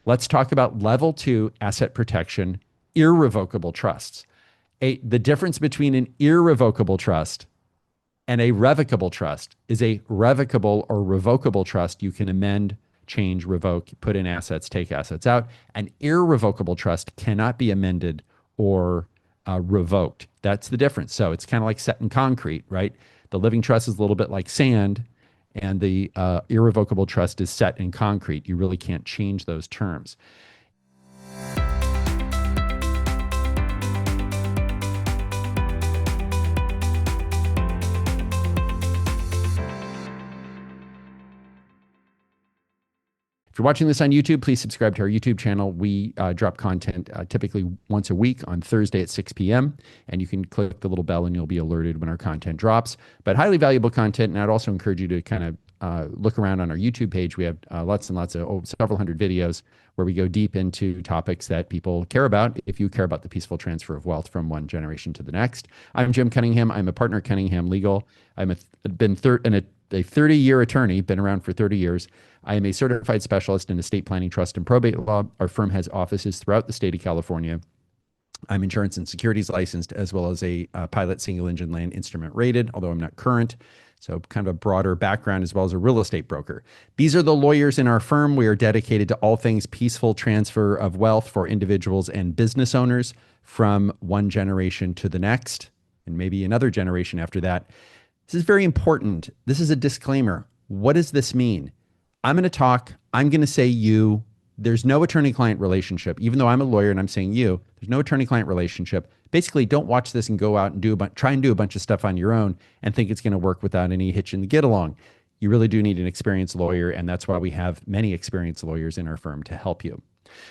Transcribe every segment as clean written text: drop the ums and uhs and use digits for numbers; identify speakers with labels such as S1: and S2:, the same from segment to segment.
S1: Let's talk about level 2 asset protection, irrevocable trusts. The difference between an irrevocable trust and a revocable trust is a revocable or revocable trust. You can amend, change, revoke, put in assets, take assets out. An irrevocable trust cannot be amended or revoked. That's the difference. So it's kind of like set in concrete, right? The living trust is a little bit like sand, and the irrevocable trust is set in concrete. You really can't change those terms. If you're watching this on YouTube, please subscribe to our YouTube channel. We drop content typically once a week on Thursday at 6 p.m. And you can click the little bell and you'll be alerted when our content drops. But highly valuable content. And I'd also encourage you to kind of look around on our YouTube page. We have lots and lots of several hundred videos where we go deep into topics that people care about. If you care about the peaceful transfer of wealth from one generation to the next. I'm Jim Cunningham. I'm a partner at Cunningham Legal. I'm a 30-year attorney, been around for 30 years. I am a certified specialist in estate planning, trust, and probate law. Our firm has offices throughout the state of California. I'm insurance and securities licensed, as well as a pilot single engine land instrument rated, although I'm not current. So kind of a broader background, as well as a real estate broker. These are the lawyers in our firm. We are dedicated to all things peaceful transfer of wealth for individuals and business owners from one generation to the next, and maybe another generation after that. This is very important. This is a disclaimer. What does this mean? I'm going to talk. I'm going to say you. There's no attorney-client relationship. Even though I'm a lawyer and I'm saying you, there's no attorney-client relationship. Basically, don't watch this and go out and try and do a bunch of stuff on your own and think it's going to work without any hitch in the get-along. You really do need an experienced lawyer, and that's why we have many experienced lawyers in our firm to help you.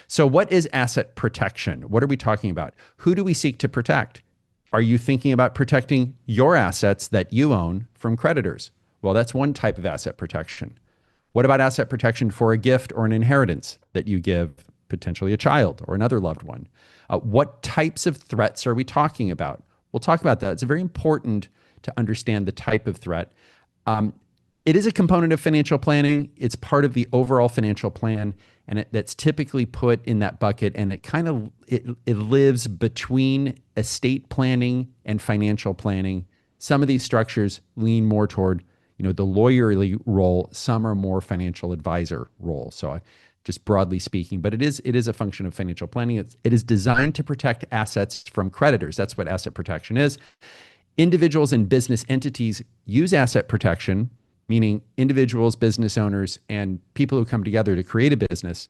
S1: So what is asset protection? What are we talking about? Who do we seek to protect? Are you thinking about protecting your assets that you own from creditors? Well, that's one type of asset protection. What about asset protection for a gift or an inheritance that you give potentially a child or another loved one? What types of threats are we talking about? We'll talk about that. It's very important to understand the type of threat. It is a component of financial planning. It's part of the overall financial plan, and that's typically put in that bucket, and it lives between estate planning and financial planning. Some of these structures lean more toward the lawyerly role. Some are more financial advisor role. So just broadly speaking, but it is a function of financial planning. It is designed to protect assets from creditors. That's what asset protection is. Individuals and business entities use asset protection, meaning individuals, business owners, and people who come together to create a business.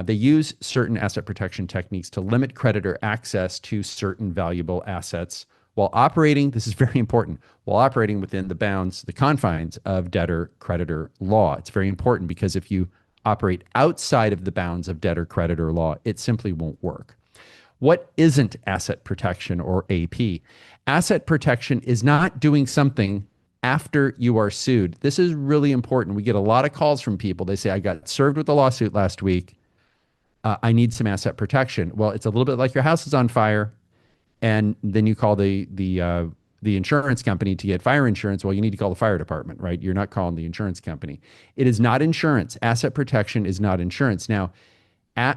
S1: They use certain asset protection techniques to limit creditor access to certain valuable assets while operating, this is very important, while operating within the confines of debtor-creditor law. It's very important because if you operate outside of the bounds of debtor-creditor law, it simply won't work. What isn't asset protection, or AP? Asset protection is not doing something after you are sued. This is really important. We get a lot of calls from people. They say, I got served with a lawsuit last week. I need some asset protection. Well, it's a little bit like your house is on fire, and then you call the insurance company to get fire insurance. Well, you need to call the fire department, right? You're not calling the insurance company. It is not insurance. Asset protection is not insurance. Now,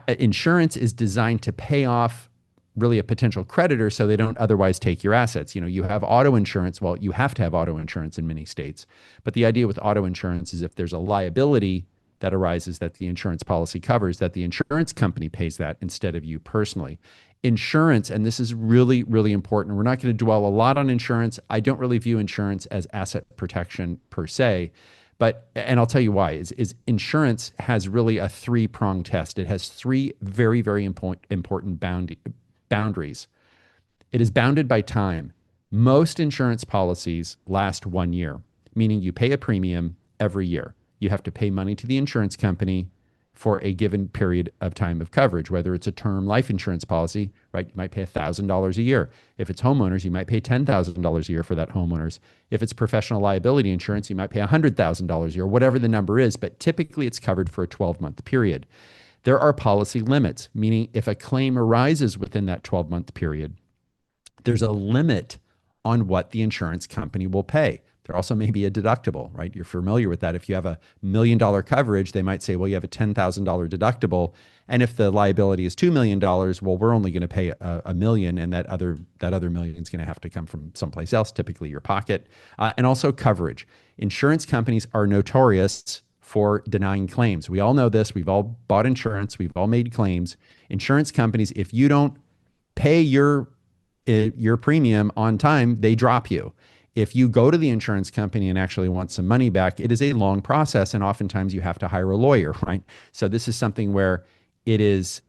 S1: insurance is designed to pay off really a potential creditor so they don't otherwise take your assets. You have auto insurance. Well, you have to have auto insurance in many states. But the idea with auto insurance is if there's a liability that arises that the insurance policy covers, that the insurance company pays that instead of you personally. Insurance, and this is really, really important. We're not going to dwell a lot on insurance. I don't really view insurance as asset protection per se, and I'll tell you why, is insurance has really a three-pronged test. It has three very, very important boundaries. It is bounded by time. Most insurance policies last 1 year, meaning you pay a premium every year. You have to pay money to the insurance company for a given period of time of coverage, whether it's a term life insurance policy, right? You might pay $1,000 a year. If it's homeowners, you might pay $10,000 a year for that homeowners. If it's professional liability insurance, you might pay $100,000 a year, whatever the number is, but typically it's covered for a 12-month period. There are policy limits, meaning if a claim arises within that 12-month period, there's a limit on what the insurance company will pay. There also may be a deductible, right? You're familiar with that. If you have $1 million coverage, they might say, well, you have a $10,000 deductible. And if the liability is $2 million, well, we're only going to pay a million, and that other million is going to have to come from someplace else, typically your pocket. And also coverage. Insurance companies are notorious for denying claims. We all know this. We've all bought insurance. We've all made claims. Insurance companies, if you don't pay your premium on time, they drop you. If you go to the insurance company and actually want some money back, it is a long process, and oftentimes you have to hire a lawyer, right? So this is something where it is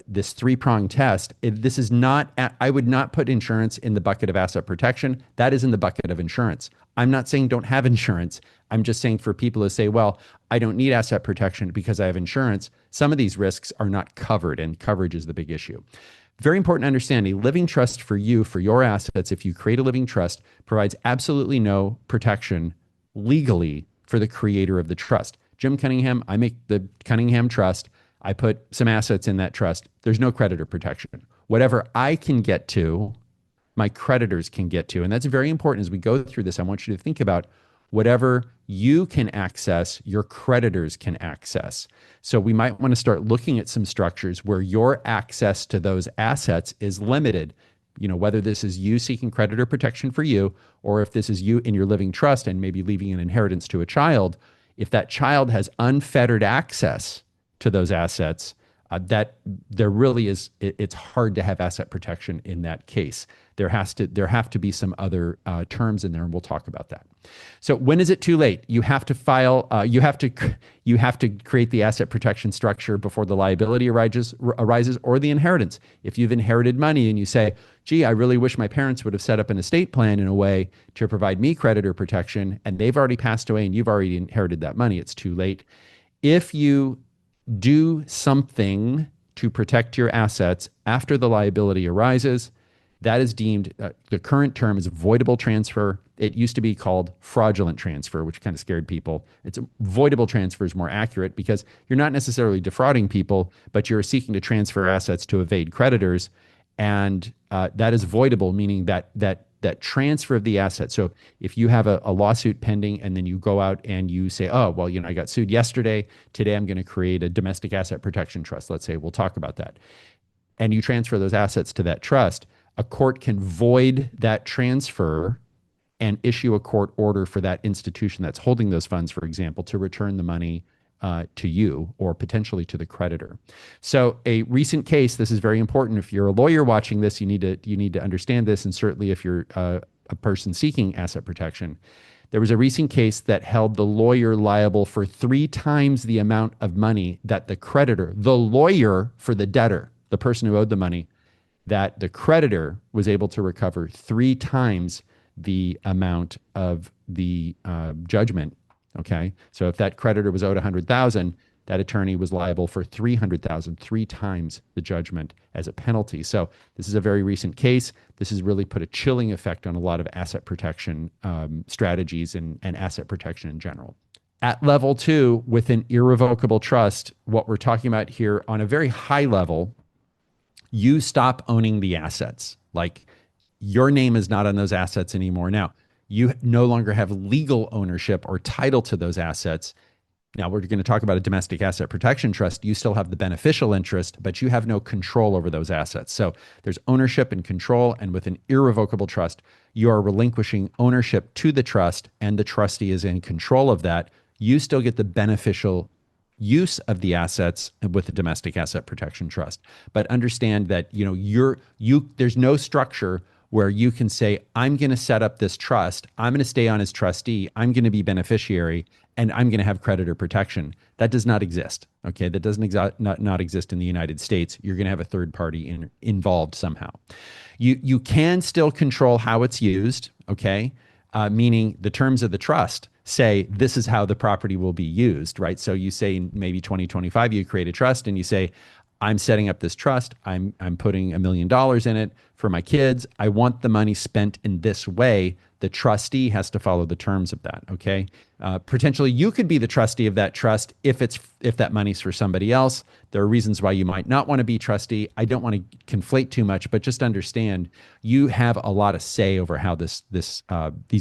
S1: this three-pronged test. This is not, I would not put insurance in the bucket of asset protection. That is in the bucket of insurance. I'm not saying don't have insurance. I'm just saying for people who say, well, I don't need asset protection because I have insurance, some of these risks are not covered, and coverage is the big issue. Very important to understand, a living trust for you, for your assets, if you create a living trust, provides absolutely no protection legally for the creator of the trust. Jim Cunningham, I make the Cunningham Trust. I put some assets in that trust. There's no creditor protection. Whatever I can get to, my creditors can get to. And that's very important. As we go through this, I want you to think about whatever you can access, your creditors can access. So we might want to start looking at some structures where your access to those assets is limited. You know, whether this is you seeking creditor protection for you, or if this is you in your living trust and maybe leaving an inheritance to a child, if that child has unfettered access to those assets, that there really is, it's hard to have asset protection in that case. There have to be some other terms in there, and we'll talk about that. So when is it too late? You have to file. You have to create the asset protection structure before the liability arises, or the inheritance. If you've inherited money and you say, "Gee, I really wish my parents would have set up an estate plan in a way to provide me creditor protection," and they've already passed away and you've already inherited that money, it's too late. If you do something to protect your assets after the liability arises, that is deemed, the current term is voidable transfer. It used to be called fraudulent transfer, which kind of scared people. It's voidable transfer is more accurate because you're not necessarily defrauding people, but you're seeking to transfer assets to evade creditors. And that is voidable, meaning that transfer of the asset. So if you have a lawsuit pending and then you go out and you say, oh, well, you know, I got sued yesterday. Today I'm going to create a domestic asset protection trust. Let's say, we'll talk about that. And you transfer those assets to that trust, a court can void that transfer and issue a court order for that institution that's holding those funds, for example, to return the money to you or potentially to the creditor. So a recent case, this is very important. If you're a lawyer watching this, you need to understand this, and certainly if you're a person seeking asset protection. There was a recent case that held the lawyer liable for 3 times the amount of money that the creditor, the lawyer for the debtor, the person who owed the money, that the creditor was able to recover 3 times the amount of the judgment. Okay, so if that creditor was owed $100,000, that attorney was liable for $300,000, 3 times the judgment as a penalty. So this is a very recent case. This has really put a chilling effect on a lot of asset protection strategies and asset protection in general. At level 2, with an irrevocable trust, what we're talking about here on a very high level, you stop owning the assets. Like, your name is not on those assets anymore. Now, you no longer have legal ownership or title to those assets. Now, we're going to talk about a domestic asset protection trust. You still have the beneficial interest, but you have no control over those assets. So there's ownership and control, and with an irrevocable trust, you are relinquishing ownership to the trust, and the trustee is in control of that. You still get the beneficial use of the assets with the domestic asset protection trust. But understand that, there's no structure where you can say, I'm going to set up this trust, I'm going to stay on as trustee, I'm going to be beneficiary, and I'm going to have creditor protection. That does not exist. Okay, that doesn't not exist in the United States. You're going to have a third party involved somehow. You can still control how it's used. Okay, meaning the terms of the trust say this is how the property will be used. Right. So you say in maybe 2025 you create a trust and you say, I'm setting up this trust. I'm putting $1 million in it. for my kids. I want the money spent in this way. The trustee has to follow the terms of that. Okay. Potentially, you could be the trustee of that trust if that money's for somebody else. There are reasons why you might not want to be trustee. I don't want to conflate too much, but just understand you have a lot of say over how these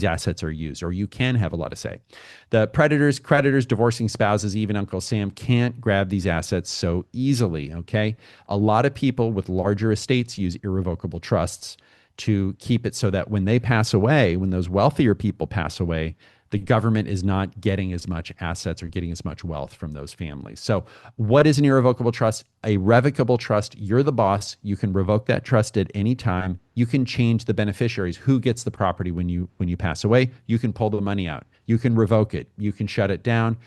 S1: assets are used, or you can have a lot of say. The creditors, divorcing spouses, even Uncle Sam can't grab these assets so easily. Okay. A lot of people with larger estates use irrevocable trusts to keep it so that when they pass away, when those wealthier people pass away, the government is not getting as much assets or getting as much wealth from those families. So what is an irrevocable trust? A revocable trust, you're the boss. You can revoke that trust at any time. You can change the beneficiaries, who gets the property when you pass away. You can pull the money out. You can revoke it. You can shut it down.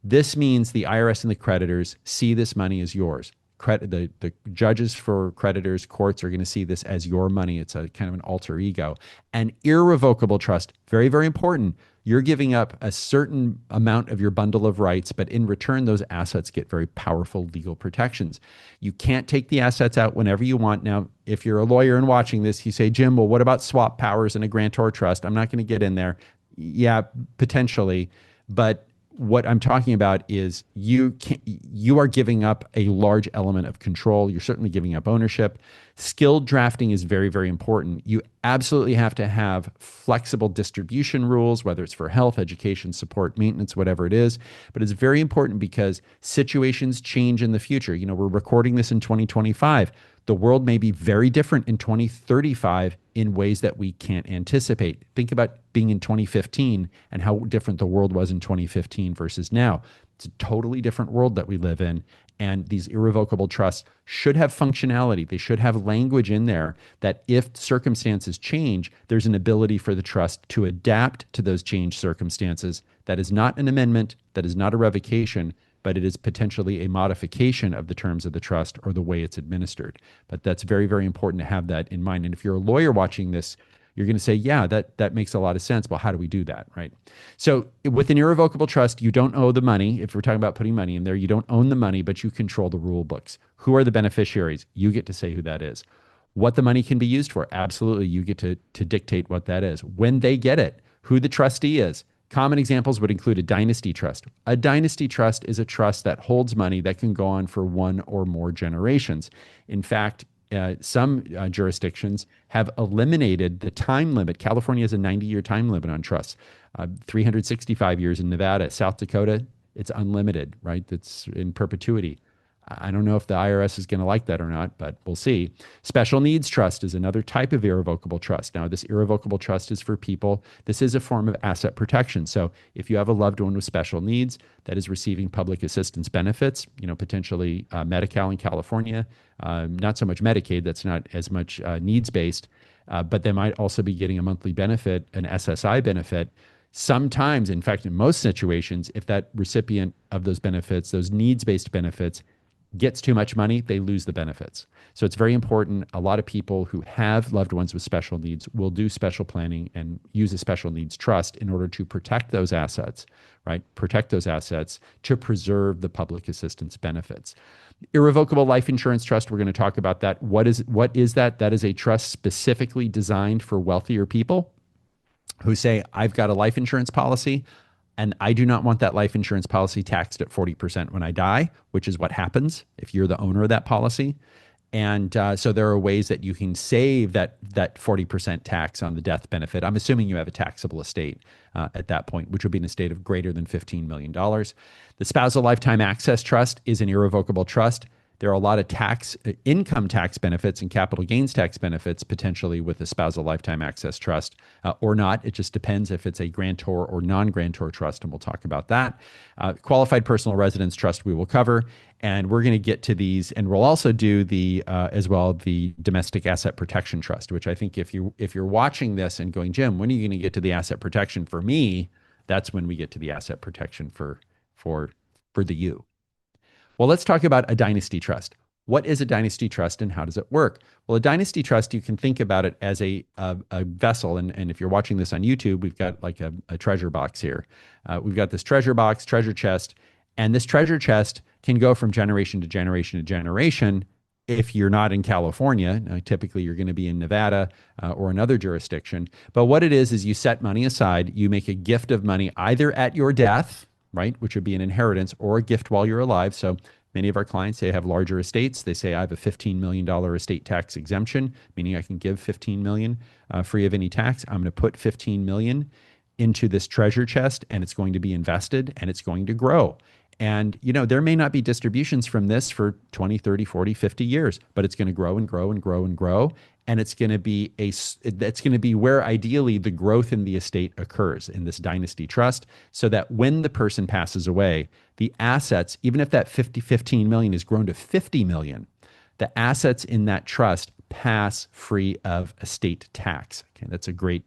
S1: This means the IRS and the creditors see this money as yours. The judges for creditors, courts are going to see this as your money. It's a kind of an alter ego. An irrevocable trust, very, very important. You're giving up a certain amount of your bundle of rights, but in return, those assets get very powerful legal protections. You can't take the assets out whenever you want. Now, if you're a lawyer and watching this, you say, Jim, well, what about swap powers and a grantor trust? I'm not going to get in there. Yeah, potentially. But what I'm talking about is you are giving up a large element of control. You're certainly giving up ownership. Skilled drafting is very, very important. You absolutely have to have flexible distribution rules, whether it's for health, education, support, maintenance, whatever it is. But it's very important because situations change in the future. You know, we're recording this in 2025. The world may be very different in 2035 in ways that we can't anticipate. Think about being in 2015 and how different the world was in 2015 versus now. It's a totally different world that we live in. And these irrevocable trusts should have functionality. They should have language in there that if circumstances change, there's an ability for the trust to adapt to those changed circumstances. That is not an amendment. That is not a revocation, but it is potentially a modification of the terms of the trust or the way it's administered. But that's very, very important to have that in mind. And if you're a lawyer watching this, you're going to say, yeah, that makes a lot of sense. Well, how do we do that, right? So with an irrevocable trust, you don't owe the money. If we're talking about putting money in there, you don't own the money, but you control the rule books. Who are the beneficiaries? You get to say who that is. What the money can be used for? Absolutely, you get to dictate what that is. When they get it, who the trustee is. Common examples would include a dynasty trust. A dynasty trust is a trust that holds money that can go on for one or more generations. In fact, some jurisdictions have eliminated the time limit. California has a 90-year time limit on trusts, 365 years in Nevada. South Dakota, it's unlimited, right? It's in perpetuity. I don't know if the IRS is going to like that or not, but we'll see. Special needs trust is another type of irrevocable trust. Now, this irrevocable trust is for people. This is a form of asset protection. So if you have a loved one with special needs that is receiving public assistance benefits, you know, potentially Medi-Cal in California, not so much Medicaid, that's not as much needs-based, but they might also be getting a monthly benefit, an SSI benefit. Sometimes, in fact, in most situations, if that recipient of those benefits, those needs-based benefits, gets too much money, they lose the benefits. So it's very important. A lot of people who have loved ones with special needs will do special planning and use a special needs trust in order to protect those assets, right? Protect those assets to preserve the public assistance benefits. Irrevocable life insurance trust, we're going to talk about that. What is that? That is a trust specifically designed for wealthier people who say, I've got a life insurance policy, and I do not want that life insurance policy taxed at 40% when I die, which is what happens if you're the owner of that policy. And so there are ways that you can save that 40% tax on the death benefit. I'm assuming you have a taxable estate at that point, which would be an estate of greater than $15 million. The Spousal Lifetime Access Trust is an irrevocable trust. There are a lot of income tax benefits and capital gains tax benefits potentially with the Spousal Lifetime Access Trust or not. It just depends if it's a grantor or non-grantor trust, and we'll talk about that. Qualified Personal Residence Trust we will cover, and we're going to get to these, and we'll also do as well the Domestic Asset Protection Trust, which I think if you're watching this and going, Jim, when are you going to get to the asset protection for me? That's when we get to the asset protection for the you. Well, let's talk about a dynasty trust. What is a dynasty trust and how does it work? Well, a dynasty trust, you can think about it as a vessel. And if you're watching this on YouTube, we've got like a treasure box here. We've got this treasure box, treasure chest, and this treasure chest can go from generation to generation to generation if you're not in California, typically you're going to be in Nevada or another jurisdiction. But what it is you set money aside, you make a gift of money either at your death, right, which would be an inheritance, or a gift while you're alive. So many of our clients, they have larger estates. They say, I have a $15 million estate tax exemption, meaning I can give $15 million free of any tax. I'm going to put $15 million into this treasure chest, and it's going to be invested, and it's going to grow. And, there may not be distributions from this for 20, 30, 40, 50 years, but it's going to grow and grow and grow and grow. And it's going to be that's going to be where ideally the growth in the estate occurs in this dynasty trust, so that when the person passes away, the assets, even if that 15 million is grown to 50 million, the assets in that trust pass free of estate tax. Okay, that's a great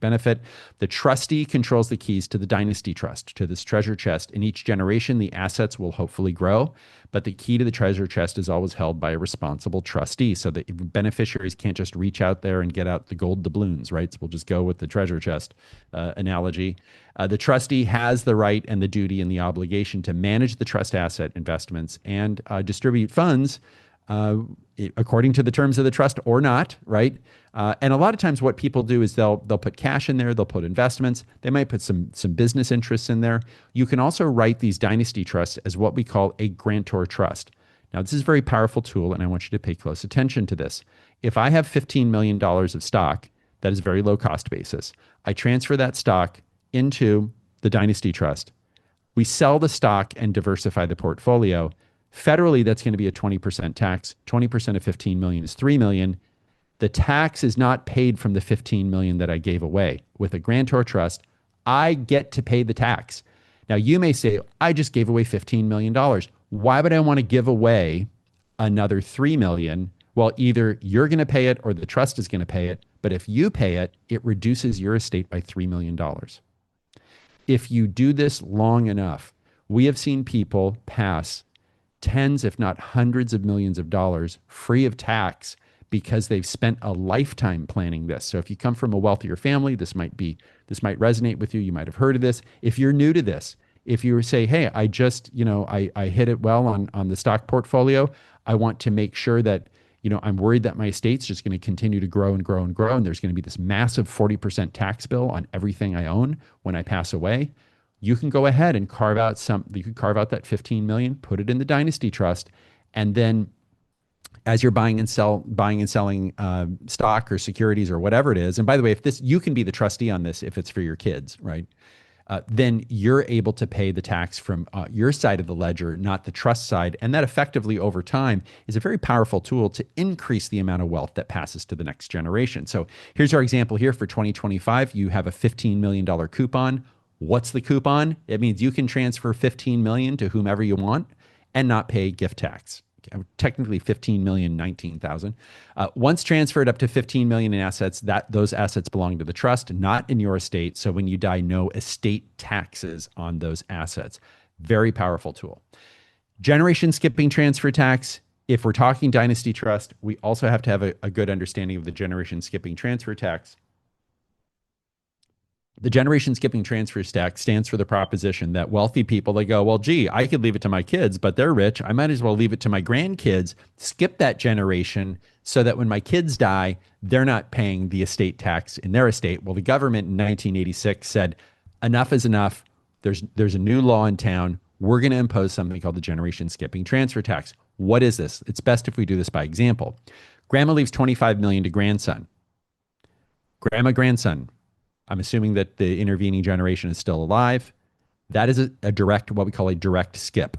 S1: benefit. The trustee controls the keys to the dynasty trust, to this treasure chest. In each generation, the assets will hopefully grow, but the key to the treasure chest is always held by a responsible trustee, so that beneficiaries can't just reach out there and get out the gold doubloons, right? So we'll just go with the treasure chest analogy. The trustee has the right and the duty and the obligation to manage the trust asset investments and distribute funds according to the terms of the trust or not, right? And a lot of times what people do is they'll put cash in there, they'll put investments, they might put some business interests in there. You can also write these dynasty trusts as what we call a grantor trust. Now, this is a very powerful tool, and I want you to pay close attention to this. If I have $15 million of stock, that is very low cost basis, I transfer that stock into the dynasty trust. We sell the stock and diversify the portfolio. Federally, that's going to be a 20% tax. 20% of 15 million is 3 million. The tax is not paid from the 15 million that I gave away. With a grantor trust, I get to pay the tax. Now, you may say, I just gave away $15 million. Why would I want to give away another 3 million? Well, either you're going to pay it or the trust is going to pay it. But if you pay it, it reduces your estate by $3 million. If you do this long enough, we have seen people pass tens, if not hundreds of millions of dollars free of tax because they've spent a lifetime planning this. So if you come from a wealthier family, this might resonate with you. You might have heard of this. If you're new to this, if you say, hey, I just, I hit it well on the stock portfolio. I want to make sure that, I'm worried that my estate's just going to continue to grow and grow and grow. And there's going to be this massive 40% tax bill on everything I own when I pass away. You can go ahead and you could carve out that 15 million, put it in the dynasty trust, and then as you're buying and selling stock or securities or whatever it is, and by the way, you can be the trustee on this if it's for your kids, right? Then you're able to pay the tax from your side of the ledger, not the trust side. And that effectively over time is a very powerful tool to increase the amount of wealth that passes to the next generation. So here's our example here for 2025. You have a $15 million coupon. What's the coupon? It means you can transfer 15 million to whomever you want and not pay gift tax. Technically 15 million, 19,000. Once transferred up to 15 million in assets, those assets belong to the trust, not in your estate. So when you die, no estate taxes on those assets. Very powerful tool. Generation skipping transfer tax. If we're talking dynasty trust, we also have to have a good understanding of the generation skipping transfer tax. The generation skipping transfer tax stands for the proposition that wealthy people, they go, well, gee, I could leave it to my kids, but they're rich. I might as well leave it to my grandkids, skip that generation so that when my kids die, they're not paying the estate tax in their estate. Well, the government in 1986 said, enough is enough. There's a new law in town. We're going to impose something called the generation skipping transfer tax. What is this? It's best if we do this by example. Grandma leaves 25 million to grandson. Grandson. I'm assuming that the intervening generation is still alive. That is a direct, what we call a direct skip.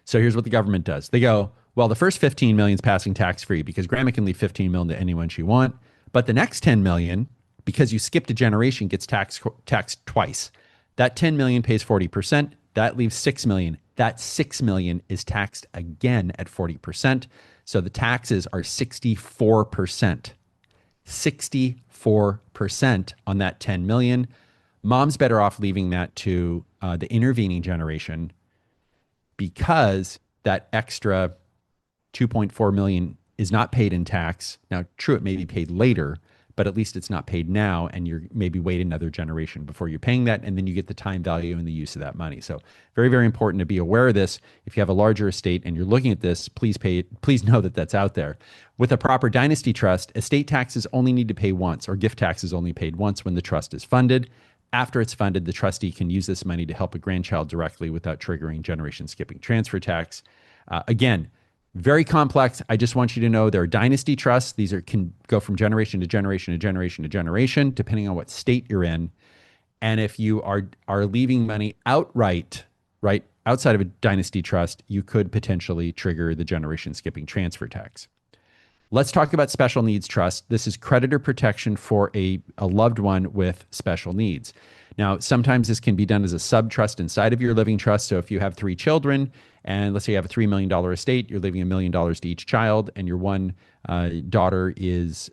S1: So here's what the government does. They go, well, the first 15 million is passing tax-free because grandma can leave 15 million to anyone she wants. But the next 10 million, because you skipped a generation, gets taxed twice. That 10 million pays 40%. That leaves 6 million. That 6 million is taxed again at 40%. So the taxes are 64%. 64% on that 10 million. Mom's better off leaving that to the intervening generation because that extra 2.4 million is not paid in tax. Now, true, it may be paid later, but at least it's not paid now, and you're maybe wait another generation before you're paying that, and then you get the time value and the use of that money. So very, very important to be aware of this. If you have a larger estate and you're looking at this, please know that that's out there. With a proper dynasty trust, estate taxes only need to pay once, or gift tax is only paid once when the trust is funded. After it's funded, the trustee can use this money to help a grandchild directly without triggering generation skipping transfer tax. Again, very complex. I just want you to know there are dynasty trusts. These can go from generation to generation to generation to generation, depending on what state you're in. And if you are leaving money outright, right, outside of a dynasty trust, you could potentially trigger the generation skipping transfer tax. Let's talk about special needs trust. This is creditor protection for a loved one with special needs. Now, sometimes this can be done as a sub-trust inside of your living trust. So if you have 3 children, and let's say you have a $3 million estate, you're leaving $1 million to each child, and your one daughter has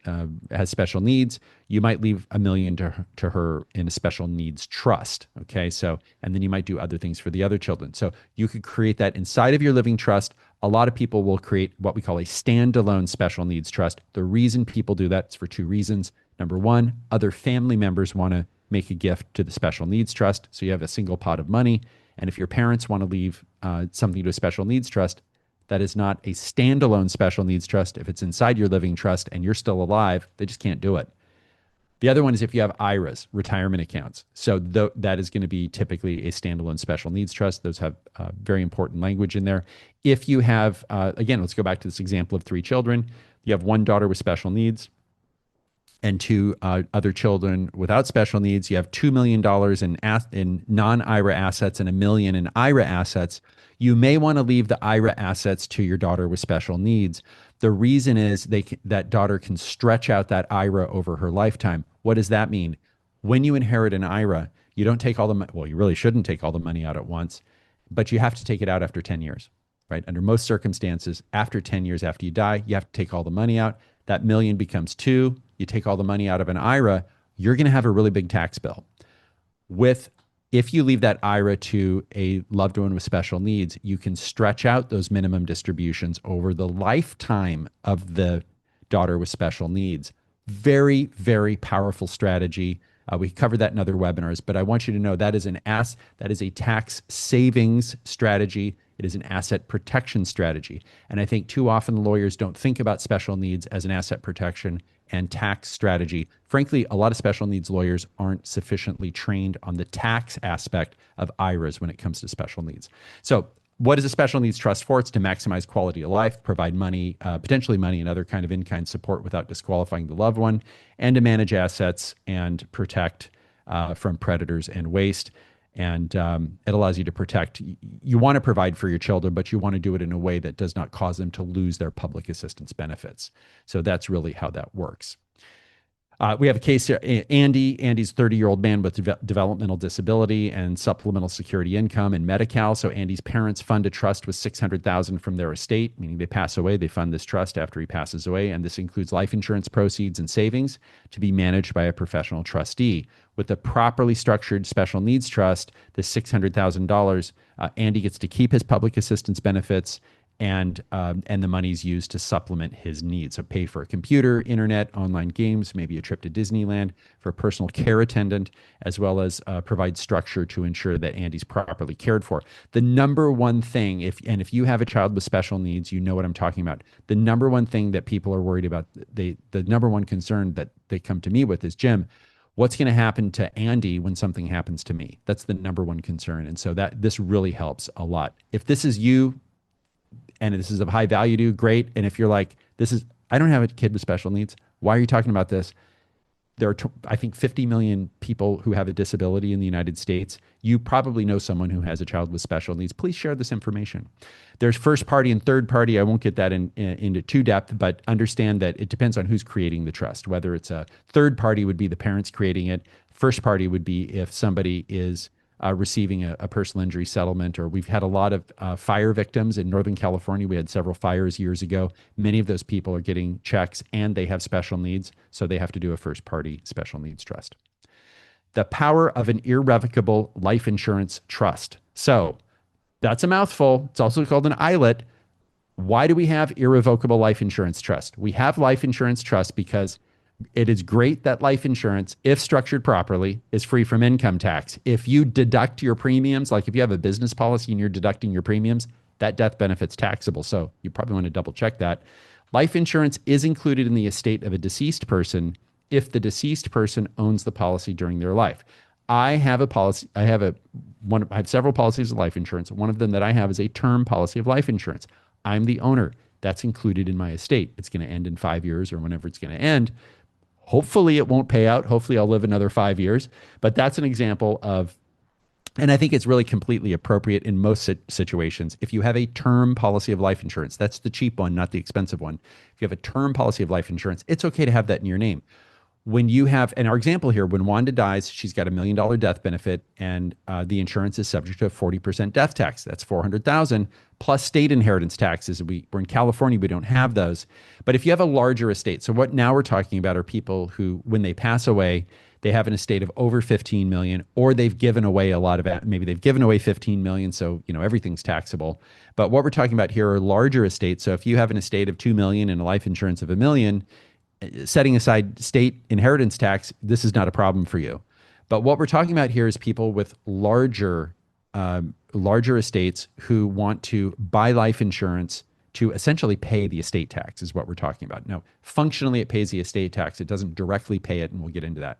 S1: special needs, you might leave $1 million to her in a special needs trust. Okay, so, and then you might do other things for the other children. So you could create that inside of your living trust. A lot of people will create what we call a standalone special needs trust. The reason people do that is for 2 reasons. Number one, other family members want to make a gift to the special needs trust, so you have a single pot of money. And if your parents want to leave something to a special needs trust, that is not a standalone special needs trust. If it's inside your living trust and you're still alive, they just can't do it. The other one is if you have IRAs, retirement accounts. So that is going to be typically a standalone special needs trust. Those have very important language in there. If you have, again, let's go back to this example of 3 children. You have 1 daughter with special needs and 2 other children without special needs. You have $2 million in non-IRA assets and $1 million in IRA assets. You may want to leave the IRA assets to your daughter with special needs. The reason is that daughter can stretch out that IRA over her lifetime. What does that mean? When you inherit an IRA, you don't take all the money. Well, you really shouldn't take all the money out at once, but you have to take it out after 10 years, right? Under most circumstances, after 10 years after you die, you have to take all the money out. That $1 million becomes 2. You take all the money out of an IRA, you're going to have a really big tax bill. If you leave that IRA to a loved one with special needs, you can stretch out those minimum distributions over the lifetime of the daughter with special needs. Very, very powerful strategy. We covered that in other webinars, but I want you to know that is a tax savings strategy. It is an asset protection strategy. And I think too often lawyers don't think about special needs as an asset protection and tax strategy. Frankly, a lot of special needs lawyers aren't sufficiently trained on the tax aspect of IRAs when it comes to special needs. So what is a special needs trust for? It's to maximize quality of life, provide money, potentially money and other kind of in-kind support without disqualifying the loved one, and to manage assets and protect from predators and waste. And it allows you to protect. You want to provide for your children, but you want to do it in a way that does not cause them to lose their public assistance benefits. So that's really how that works. We have a case here. Andy's a 30-year-old man with developmental disability and supplemental security income and Medi-Cal. So Andy's parents fund a trust with $600,000 from their estate, meaning they pass away. They fund this trust after he passes away. And this includes life insurance proceeds and savings to be managed by a professional trustee. With a properly structured special needs trust, the $600,000, Andy gets to keep his public assistance benefits, and the money's used to supplement his needs. So pay for a computer, internet, online games, maybe a trip to Disneyland, for a personal care attendant, as well as provide structure to ensure that Andy's properly cared for. The number one thing, if you have a child with special needs, you know what I'm talking about. The number one thing that people are worried about, the number one concern that they come to me with is, Jim, what's going to happen to Andy when something happens to me? That's the number one concern. And so this really helps a lot. If this is you, and this is of high value to you, great. And if you're like, I don't have a kid with special needs, why are you talking about this? There are, I think, 50 million people who have a disability in the United States. You probably know someone who has a child with special needs. Please share this information. There's first party and third party. I won't get that into too depth, but understand that it depends on who's creating the trust. Whether it's a third party would be the parents creating it. First party would be if somebody is receiving a personal injury settlement, or we've had a lot of fire victims in Northern California. We had several fires years ago. Many of those people are getting checks and they have special needs, so they have to do a first party special needs trust. The power of an irrevocable life insurance trust. So that's a mouthful. It's also called an ILIT. Why do we have irrevocable life insurance trust? We have life insurance trust because It is great that life insurance, if structured properly, is free from income tax. If you deduct your premiums, like if you have a business policy and you're deducting your premiums, that death benefit's taxable. So you probably want to double check that. Life insurance is included in the estate of a deceased person if the deceased person owns the policy during their life. I have a policy. I have several policies of life insurance. One of them that I have is a term policy of life insurance. I'm the owner. That's included in my estate. It's going to end in 5 years or whenever it's going to end. Hopefully it won't pay out. Hopefully I'll live another 5 years. But that's an example of, and I think it's really completely appropriate in most situations. If you have a term policy of life insurance, that's the cheap one, not the expensive one. If you have a term policy of life insurance, it's okay to have that in your name. When you have, and our example here, when Wanda dies, she's got $1 million death benefit, and the insurance is subject to a 40% death tax. That's $400,000 plus state inheritance taxes. We're in California, we don't have those. But if you have a larger estate, so what now we're talking about are people who, when they pass away, they have an estate of over 15 million, or they've given away a lot of it. Maybe they've given away 15 million, so everything's taxable. But what we're talking about here are larger estates. So if you have an estate of 2 million and a life insurance of $1 million, setting aside state inheritance tax, this is not a problem for you. But what we're talking about here is people with larger estates who want to buy life insurance to essentially pay the estate tax is what we're talking about. Now, functionally, it pays the estate tax. It doesn't directly pay it, and we'll get into that.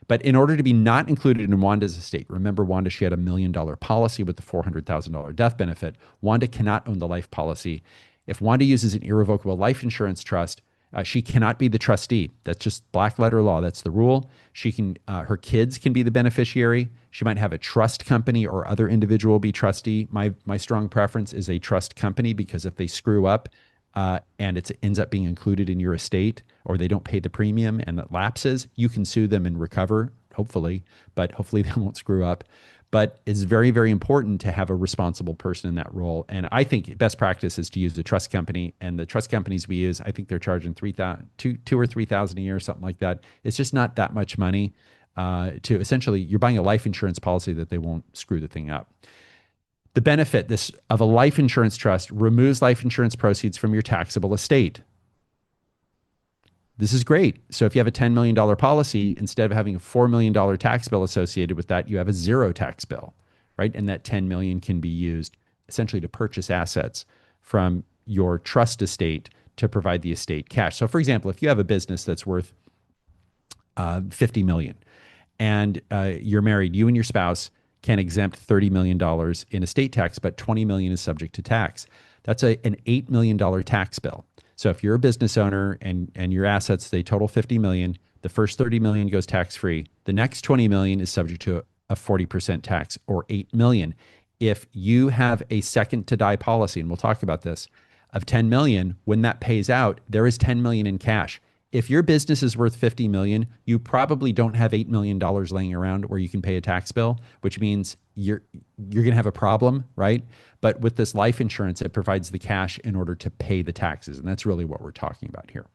S1: But in order to be not included in Wanda's estate, remember Wanda, she had $1 million policy with the $400,000 death benefit. Wanda cannot own the life policy. If Wanda uses an irrevocable life insurance trust, she cannot be the trustee. That's just black letter law. That's the rule. She can, her kids can be the beneficiary. She might have a trust company or other individual be trustee. My strong preference is a trust company, because if they screw up and it ends up being included in your estate, or they don't pay the premium and it lapses, you can sue them and recover, hopefully, but hopefully they won't screw up. But it's very, very important to have a responsible person in that role. And I think best practice is to use a trust company. And the trust companies we use, I think they're charging $2,000 or $3,000 a year, something like that. It's just not that much money to essentially, you're buying a life insurance policy that they won't screw the thing up. The benefit of a life insurance trust removes life insurance proceeds from your taxable estate. This is great. So if you have a $10 million policy, instead of having a $4 million tax bill associated with that, you have a zero tax bill, right? And that $10 million can be used essentially to purchase assets from your trust estate to provide the estate cash. So for example, if you have a business that's worth $50 million and you're married, you and your spouse can exempt $30 million in estate tax, but $20 million is subject to tax. That's an $8 million tax bill. So if you're a business owner and your assets, they total 50 million, the first 30 million goes tax-free. The next 20 million is subject to a 40% tax, or 8 million. If you have a second to die policy, and we'll talk about this, of 10 million, when that pays out, there is 10 million in cash. If your business is worth 50 million, you probably don't have $8 million laying around where you can pay a tax bill, which means you're going to have a problem, right? But with this life insurance, it provides the cash in order to pay the taxes. And that's really what we're talking about here.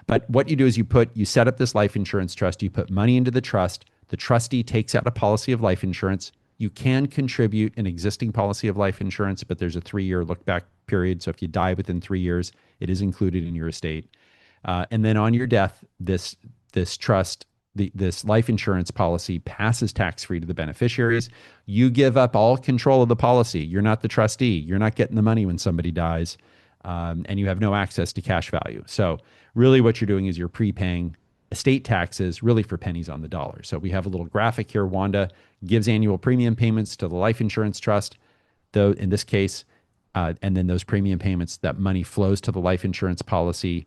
S1: But what you do is you set up this life insurance trust, you put money into the trust, the trustee takes out a policy of life insurance. You can contribute an existing policy of life insurance, but there's a 3-year look back period. So if you die within 3 years, it is included in your estate. And then on your death, this trust, this life insurance policy passes tax-free to the beneficiaries. You give up all control of the policy. You're not the trustee. You're not getting the money when somebody dies, and you have no access to cash value. So really what you're doing is you're prepaying estate taxes really for pennies on the dollar. So we have a little graphic here. Wanda gives annual premium payments to the life insurance trust, though in this case, and then those premium payments, that money flows to the life insurance policy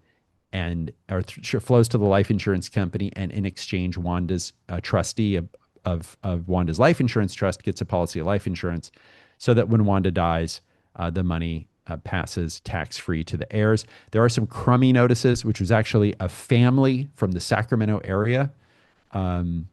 S1: flows to the life insurance company, and in exchange, Wanda's trustee of Wanda's life insurance trust gets a policy of life insurance, so that when Wanda dies, the money passes tax-free to the heirs. There are some crummy notices, which was actually a family from the Sacramento area. It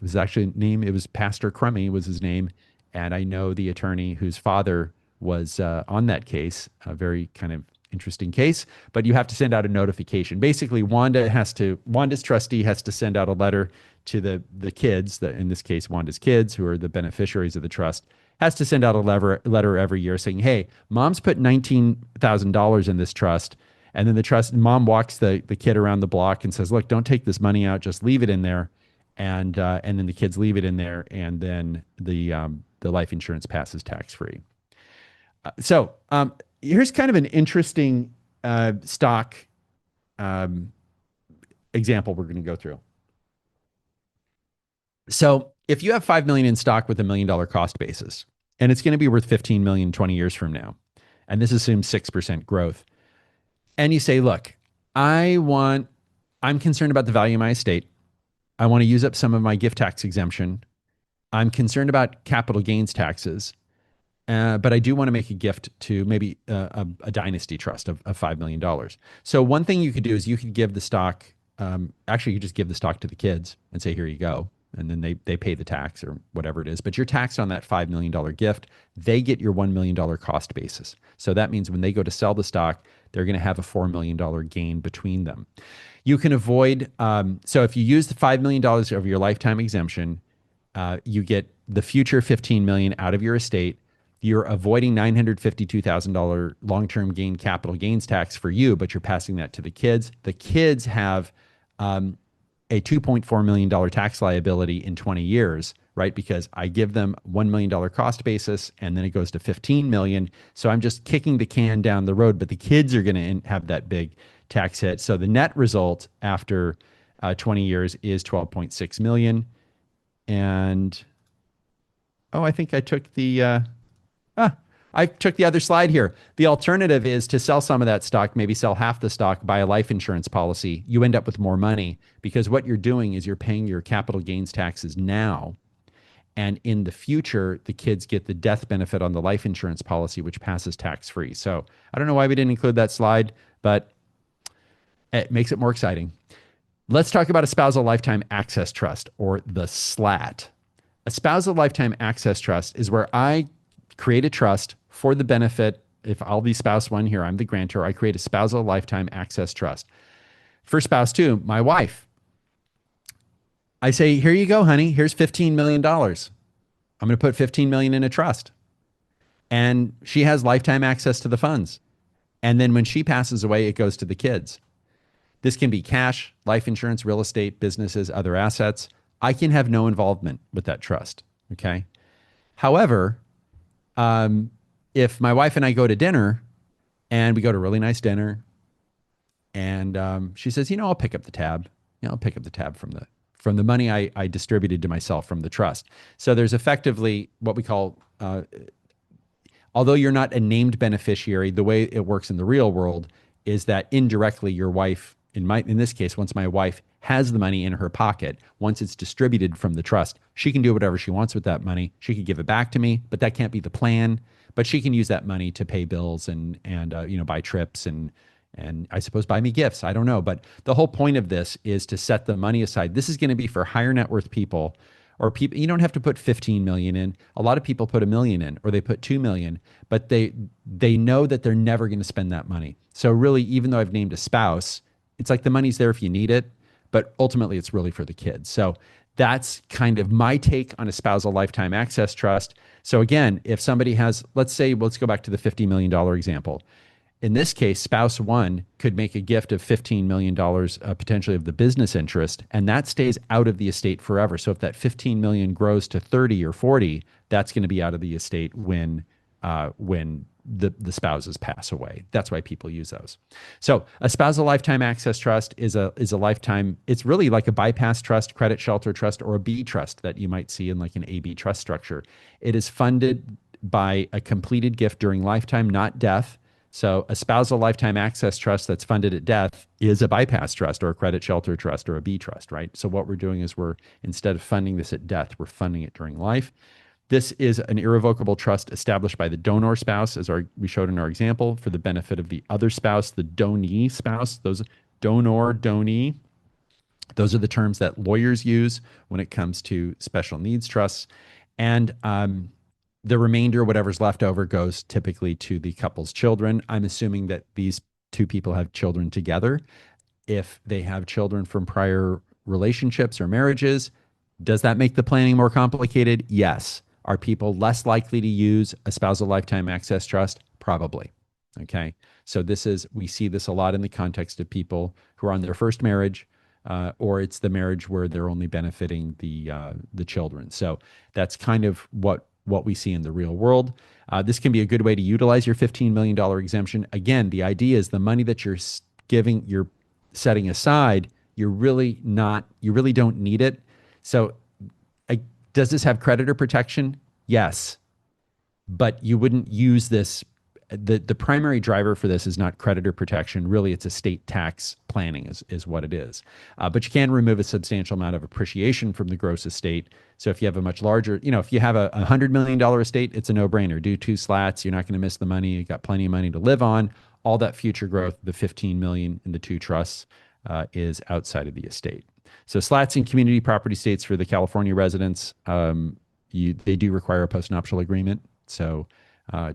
S1: was actually it was Pastor Crummy was his name, and I know the attorney whose father was on that case, a very kind of interesting case, but you have to send out a notification. Basically, Wanda's trustee has to send out a letter to the kids, in this case, Wanda's kids, who are the beneficiaries of the trust, has to send out a letter every year saying, hey, mom's put $19,000 in this trust, And then the trust mom walks the kid around the block and says, look, don't take this money out, just leave it in there. And then the kids leave it in there, and then the life insurance passes tax free. So here's kind of an interesting stock example we're going to go through. So if you have 5 million in stock with $1 million cost basis, and it's going to be worth 15 million 20 years from now, and this assumes 6% growth, and you say, look, I'm concerned about the value of my estate. I want to use up some of my gift tax exemption. I'm concerned about capital gains taxes, but I do want to make a gift to maybe a Dynasty Trust of $5 million. So one thing you could do is you could give the stock, actually you just give the stock to the kids and say, here you go. And then they pay the tax or whatever it is, but you're taxed on that $5 million gift. They get your $1 million cost basis. So that means when they go to sell the stock, they're going to have a $4 million gain between them. You can avoid, so if you use the $5 million of your lifetime exemption, you get the future $15 million out of your estate. You're avoiding $952,000 long-term gain capital gains tax for you, but you're passing that to the kids. The kids have a $2.4 million tax liability in 20 years, right? Because I give them $1 million cost basis, and then it goes to 15 million. So I'm just kicking the can down the road, but the kids are going to have that big tax hit. So the net result after 20 years is 12.6 million. And I think I took the other slide here. The alternative is to sell some of that stock, maybe sell half the stock, buy a life insurance policy. You end up with more money because what you're doing is you're paying your capital gains taxes now. And in the future, the kids get the death benefit on the life insurance policy, which passes tax free. So I don't know why we didn't include that slide, but it makes it more exciting. Let's talk about a spousal lifetime access trust, or the SLAT. A spousal lifetime access trust is where I create a trust for the benefit. If I'll be spouse one here, I'm the grantor, I create a spousal lifetime access trust. For spouse two, my wife, I say, here you go, honey, here's $15 million. I'm going to put 15 million in a trust. And she has lifetime access to the funds. And then when she passes away, it goes to the kids. This can be cash, life insurance, real estate, businesses, other assets. I can have no involvement with that trust. Okay. However, if my wife and I go to dinner, and we go to a really nice dinner, and she says, I'll pick up the tab. I'll pick up the tab from the money I distributed to myself from the trust. So there's effectively what we call, although you're not a named beneficiary, the way it works in the real world is that indirectly your wife, in this case, once my wife has the money in her pocket, once it's distributed from the trust, she can do whatever she wants with that money. She could give it back to me, but that can't be the plan. But she can use that money to pay bills and buy trips and I suppose buy me gifts. I don't know. But the whole point of this is to set the money aside. This is going to be for higher net worth people, or people. You don't have to put 15 million in. A lot of people put $1 million in, or they put 2 million, but they know that they're never going to spend that money. So really, even though I've named a spouse, it's like the money's there if you need it, but ultimately it's really for the kids. So that's kind of my take on a spousal lifetime access trust. So again, if somebody has, let's go back to the $50 million example. In this case, spouse one could make a gift of $15 million potentially of the business interest, and that stays out of the estate forever. So if that 15 million grows to 30 or 40, that's going to be out of the estate when the spouses pass away. That's why people use those. So a spousal lifetime access trust is a lifetime. It's really like a bypass trust, credit shelter trust, or a B trust that you might see in like an AB trust structure. It is funded by a completed gift during lifetime, not death. So a spousal lifetime access trust that's funded at death is a bypass trust or a credit shelter trust or a B trust, right? So what we're doing is instead of funding this at death, we're funding it during life. This is an irrevocable trust established by the donor spouse, as we showed in our example, for the benefit of the other spouse, the donee spouse. Those donor, donee, those are the terms that lawyers use when it comes to special needs trusts. And the remainder, whatever's left over, goes typically to the couple's children. I'm assuming that these two people have children together. If they have children from prior relationships or marriages, does that make the planning more complicated? Yes. Are people less likely to use a spousal lifetime access trust? Probably. Okay. So we see this a lot in the context of people who are on their first marriage, or it's the marriage where they're only benefiting the children. So that's kind of what we see in the real world. This can be a good way to utilize your $15 million exemption. Again, the idea is the money that you're setting aside, you really don't need it. So does this have creditor protection? Yes, but you wouldn't use this. The primary driver for this is not creditor protection. Really, it's estate tax planning is what it is. But you can remove a substantial amount of appreciation from the gross estate. So if you have a much larger, if you have a $100 million estate, it's a no-brainer. Do 2 SLATs. You're not going to miss the money. You got plenty of money to live on. All that future growth, the $15 million in the 2 trusts, is outside of the estate. So SLATs in community property estates for the California residents, they do require a postnuptial agreement. So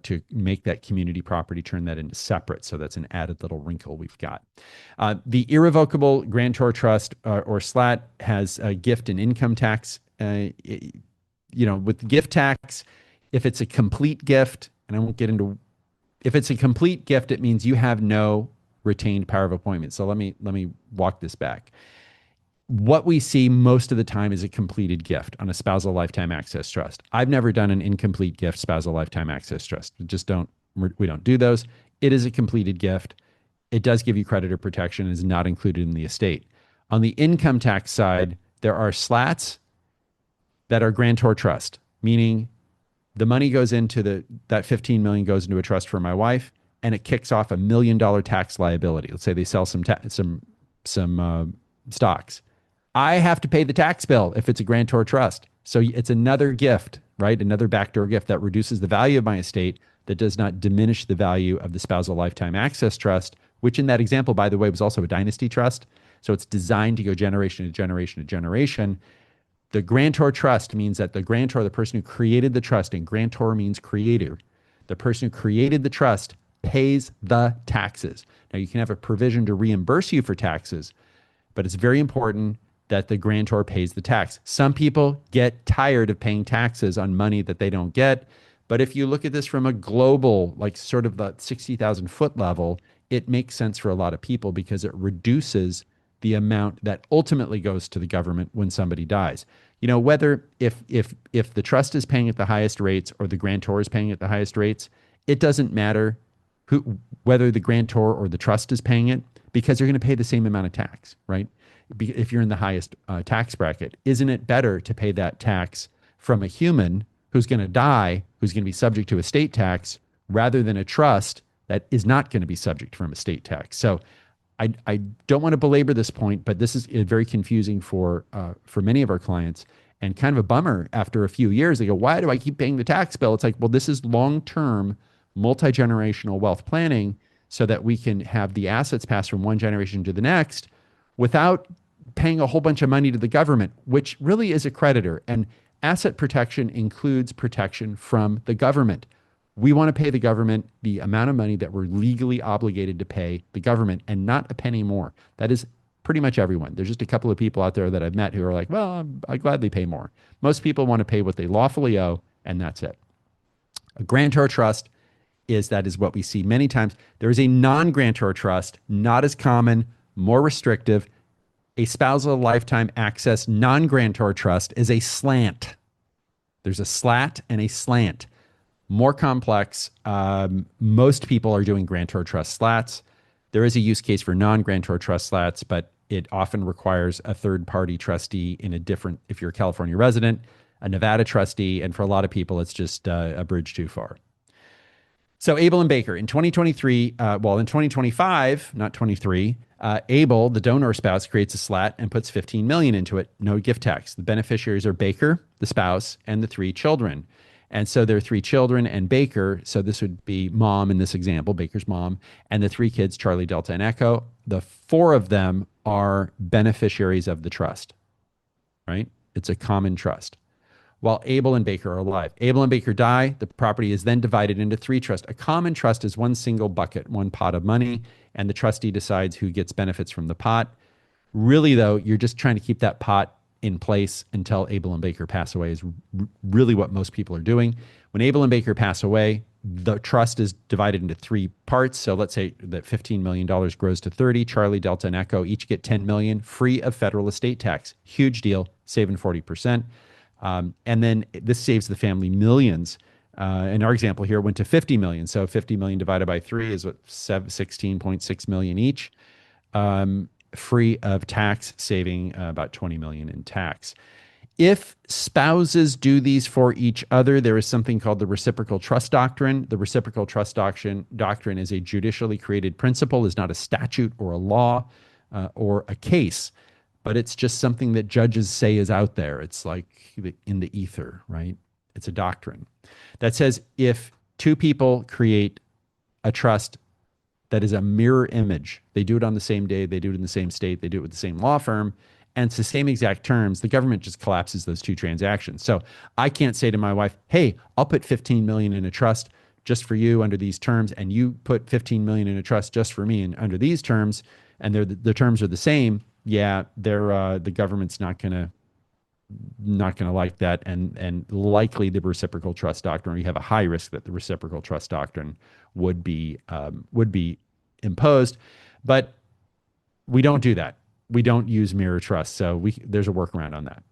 S1: to make that community property, turn that into separate. So that's an added little wrinkle we've got. The irrevocable grantor trust or SLAT has a gift and income tax. With gift tax, if it's a complete gift, and I won't get into, if it's a complete gift, it means you have no retained power of appointment. So let me walk this back. What we see most of the time is a completed gift on a spousal lifetime access trust. I've never done an incomplete gift spousal lifetime access trust. We don't do those. It is a completed gift. It does give you creditor protection and is not included in the estate. On the income tax side, there are SLATs that are grantor trust, meaning the money goes into that $15 million goes into a trust for my wife, and it kicks off $1 million tax liability. Let's say they sell some stocks. I have to pay the tax bill if it's a grantor trust. So it's another gift, right? Another backdoor gift that reduces the value of my estate that does not diminish the value of the spousal lifetime access trust, which in that example, by the way, was also a dynasty trust. So it's designed to go generation to generation to generation. The grantor trust means that the grantor, the person who created the trust, and grantor means creator, the person who created the trust pays the taxes. Now, you can have a provision to reimburse you for taxes, but it's very important that the grantor pays the tax. Some people get tired of paying taxes on money that they don't get. But if you look at this from a global, like sort of the 60,000 foot level, it makes sense for a lot of people because it reduces the amount that ultimately goes to the government when somebody dies. Whether if the trust is paying at the highest rates or the grantor is paying at the highest rates, it doesn't matter whether the grantor or the trust is paying it, because you're going to pay the same amount of tax, right? If you're in the highest tax bracket. Isn't it better to pay that tax from a human who's going to die, who's going to be subject to estate tax, rather than a trust that is not going to be subject from estate tax? So I don't want to belabor this point, but this is very confusing for many of our clients, and kind of a bummer. After a few years, they go, why do I keep paying the tax bill? It's like, well, this is long-term multi-generational wealth planning so that we can have the assets pass from one generation to the next without paying a whole bunch of money to the government, which really is a creditor. And asset protection includes protection from the government. We want to pay the government the amount of money that we're legally obligated to pay the government, and not a penny more. That is pretty much everyone. There's just a couple of people out there that I've met who are like, well, I gladly pay more. Most people want to pay what they lawfully owe, and that's it. A grantor trust is what we see many times. There is a non-grantor trust, not as common, more restrictive. A spousal lifetime access non-grantor trust is a SLAT. There's a SLAT and a SLAT. More complex. Most people are doing grantor trust SLATs. There is a use case for non-grantor trust SLATs, but it often requires a third-party trustee if you're a California resident, a Nevada trustee, and for a lot of people, it's just a bridge too far. So Abel and Baker in 2023, in 2025, not 23, Abel, the donor spouse, creates a SLAT and puts $15 million into it. No gift tax. The beneficiaries are Baker, the spouse, and the 3 children. And so there are 3 children and Baker. So this would be mom in this example, Baker's mom, and the 3 kids, Charlie, Delta, and Echo. The 4 of them are beneficiaries of the trust, right? It's a common trust. While Abel and Baker are alive. Abel and Baker die, the property is then divided into 3 trusts. A common trust is one single bucket, one pot of money, and the trustee decides who gets benefits from the pot. Really, though, you're just trying to keep that pot in place until Abel and Baker pass away is really what most people are doing. When Abel and Baker pass away, The trust is divided into three parts. So let's say that $15 million grows to 30. Charlie, Delta, and Echo each get 10 million free of federal estate tax. Huge deal, saving 40%. And then this saves the family millions. In our example here, it went to 50 million. So 50 million divided by three is what, 16.6 million each, free of tax, saving about 20 million in tax. If spouses do these for each other, there is something called the reciprocal trust doctrine. The reciprocal trust doctrine is a judicially created principle, is not a statute or a law or a case, but it's just something that judges say is out there. It's like in the ether, right? It's a doctrine that says if two people create a trust that is a mirror image, they do it on the same day, they do it in the same state, they do it with the same law firm, and it's the same exact terms, the government just collapses those two transactions. So I can't say to my wife, hey, I'll put 15 million in a trust just for you under these terms, and you put 15 million in a trust just for me and under these terms, and the terms are the same. Yeah, the government's not gonna like that, and likely the reciprocal trust doctrine, you have a high risk that the reciprocal trust doctrine would be imposed, but we don't do that. We don't use mirror trust, so there's a workaround on that.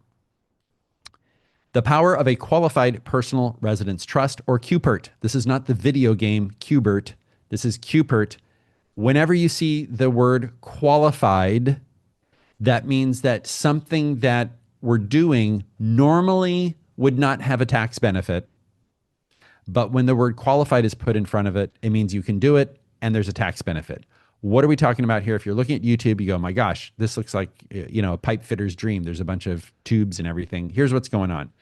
S1: The power of a qualified personal residence trust, or QPRT. This is not the video game Qbert. This is QPRT. Whenever you see the word qualified, that means that something that we're doing normally would not have a tax benefit. But when the word qualified is put in front of it, it means you can do it and there's a tax benefit. What are we talking about here? If you're looking at YouTube, you go, my gosh, this looks like, a pipe fitter's dream. There's a bunch of tubes and everything. Here's what's going on.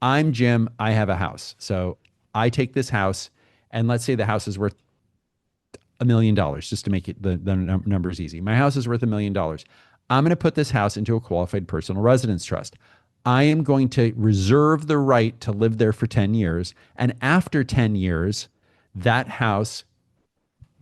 S1: I'm Jim. I have a house. So I take this house, and let's say the house is worth $1 million, just to make it the numbers easy. My house is worth $1 million. I'm going to put this house into a qualified personal residence trust. I am going to reserve the right to live there for 10 years. And after 10 years, that house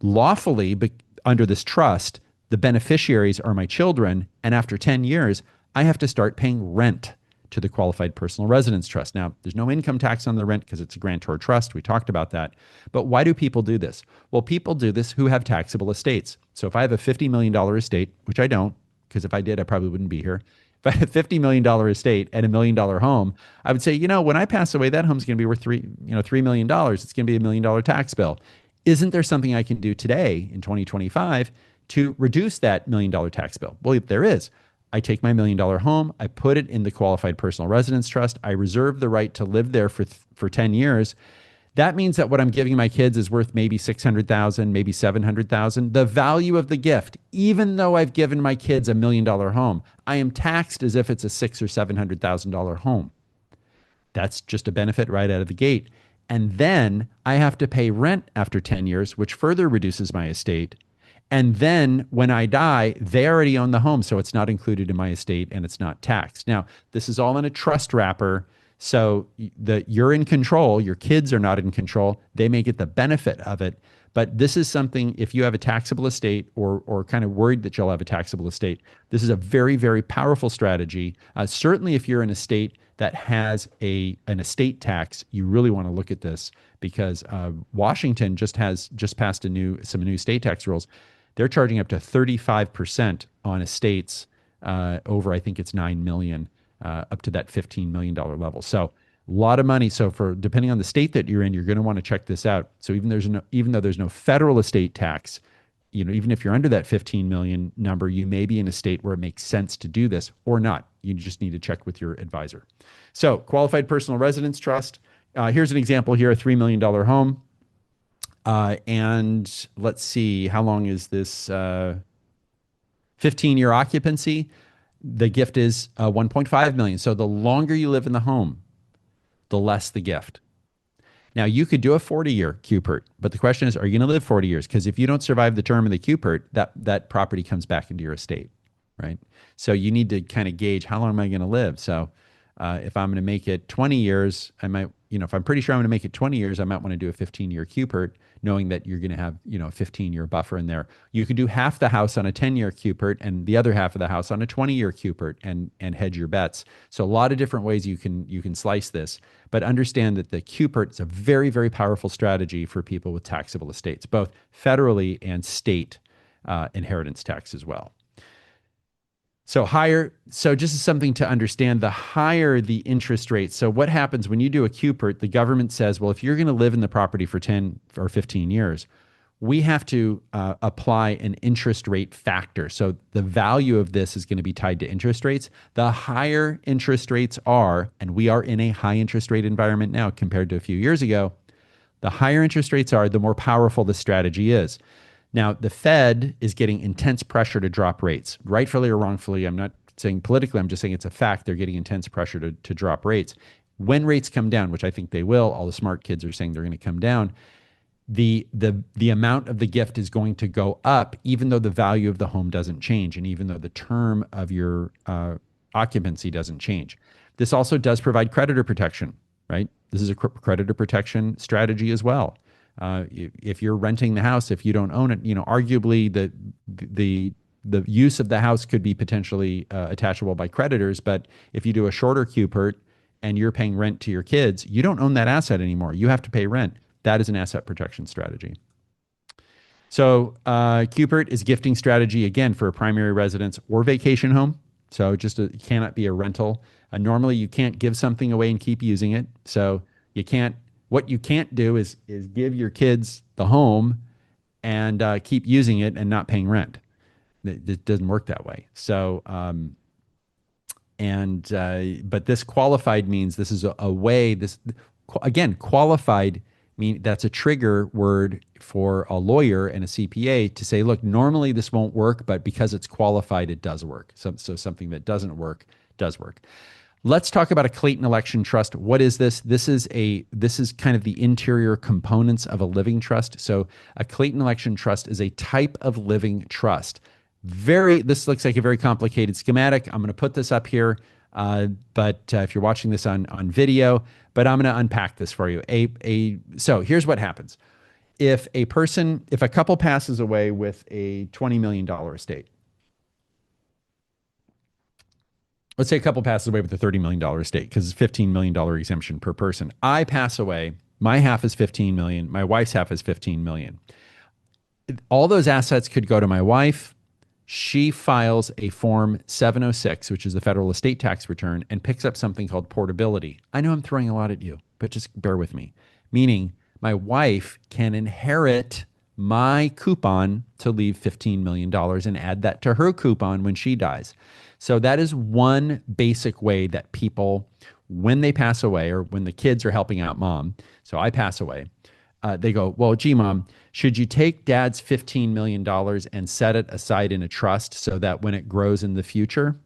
S1: lawfully, under this trust, the beneficiaries are my children. And after 10 years, I have to start paying rent to the qualified personal residence trust. Now, there's no income tax on the rent because it's a grantor trust. We talked about that. But why do people do this? Well, people do this who have taxable estates. So if I have a $50 million estate, which I don't, because if I did, I probably wouldn't be here. If I had a $50 million estate and $1 million home, I would say, when I pass away, that home's going to be worth $3 million. It's going to be $1 million tax bill. Isn't there something I can do today in 2025 to reduce that $1 million tax bill? Well, there is. I take my $1 million home, I put it in the qualified personal residence trust, I reserve the right to live there for 10 years. That means that what I'm giving my kids is worth maybe $600,000, maybe $700,000. The value of the gift, even though I've given my kids $1 million home, I am taxed as if it's a $600,000 or $700,000 home. That's just a benefit right out of the gate. And then I have to pay rent after 10 years, which further reduces my estate. And then when I die, they already own the home, so it's not included in my estate and it's not taxed. Now, this is all in a trust wrapper, so you're in control. Your kids are not in control. They may get the benefit of it. But this is something, if you have a taxable estate or kind of worried that you'll have a taxable estate, this is a very, very powerful strategy. Certainly if you're in a state that has an estate tax, you really want to look at this, because Washington just passed some new estate tax rules. They're charging up to 35% on estates over, I think it's 9 million, up to that $15 million level. So a lot of money. So depending on the state that you're in, you're going to want to check this out. So even though there's no federal estate tax, even if you're under that 15 million number, you may be in a state where it makes sense to do this or not. You just need to check with your advisor. So qualified personal residence trust. Here's an example here, a $3 million home. And let's see, how long is this? 15-year occupancy. The gift is 1.5 million. So the longer you live in the home, the less the gift. Now, you could do a 40-year QPRT, but the question is, are you going to live 40 years? Because if you don't survive the term of the QPRT, that property comes back into your estate, right? So you need to kind of gauge, how long am I going to live? So If I'm going to make it 20 years, I might, if I'm pretty sure I'm going to make it 20 years, I might want to do a 15-year QPRT, knowing that you're going to have, a 15-year buffer in there. You could do half the house on a 10-year QPRT and the other half of the house on a 20-year QPRT and hedge your bets. So a lot of different ways you can slice this, but understand that the QPRT is a very, very powerful strategy for people with taxable estates, both federally and state inheritance tax as well. So just as something to understand, the higher the interest rate. So what happens when you do a QPRT, the government says, well, if you're going to live in the property for 10 or 15 years, we have to apply an interest rate factor. So the value of this is going to be tied to interest rates. The higher interest rates are, and we are in a high interest rate environment now compared to a few years ago, the higher interest rates are, the more powerful the strategy is. Now, the Fed is getting intense pressure to drop rates, rightfully or wrongfully. I'm not saying politically, I'm just saying it's a fact. They're getting intense pressure to drop rates. When rates come down, which I think they will, all the smart kids are saying they're going to come down, the amount of the gift is going to go up, even though the value of the home doesn't change, and even though the term of your occupancy doesn't change. This also does provide creditor protection, right? This is a creditor protection strategy as well. If you're renting the house, if you don't own it, arguably the use of the house could be potentially attachable by creditors. But if you do a shorter QPRT and you're paying rent to your kids, you don't own that asset anymore. You have to pay rent. That is an asset protection strategy. So QPRT is gifting strategy, again, for a primary residence or vacation home. So it cannot be a rental. Normally, you can't give something away and keep using it. So what you can't do is give your kids the home and keep using it and not paying rent. It doesn't work that way. So, but this qualified means this is a way, again, qualified that's a trigger word for a lawyer and a CPA to say, look, normally this won't work, but because it's qualified, it does work. So something that doesn't work does work. Let's talk about a Clayton election trust. What is this? This is kind of the interior components of a living trust. So a Clayton election trust is a type of living trust. This looks like a very complicated schematic. I'm going to put this up here, but if you're watching this on video, but I'm going to unpack this for you. So here's what happens. If a couple passes away with a $20 million estate, let's say a couple passes away with a $30 million estate because it's $15 million exemption per person. I pass away. My half is $15 million. My wife's half is $15 million. All those assets could go to my wife. She files a Form 706, which is the federal estate tax return, and picks up something called portability. I know I'm throwing a lot at you, but just bear with me. Meaning my wife can inherit my coupon to leave $15 million and add that to her coupon when she dies. So that is one basic way that people, when they pass away or when the kids are helping out mom, so I pass away, they go, well, gee, mom, should you take dad's $15 million and set it aside in a trust so that when it grows in the future,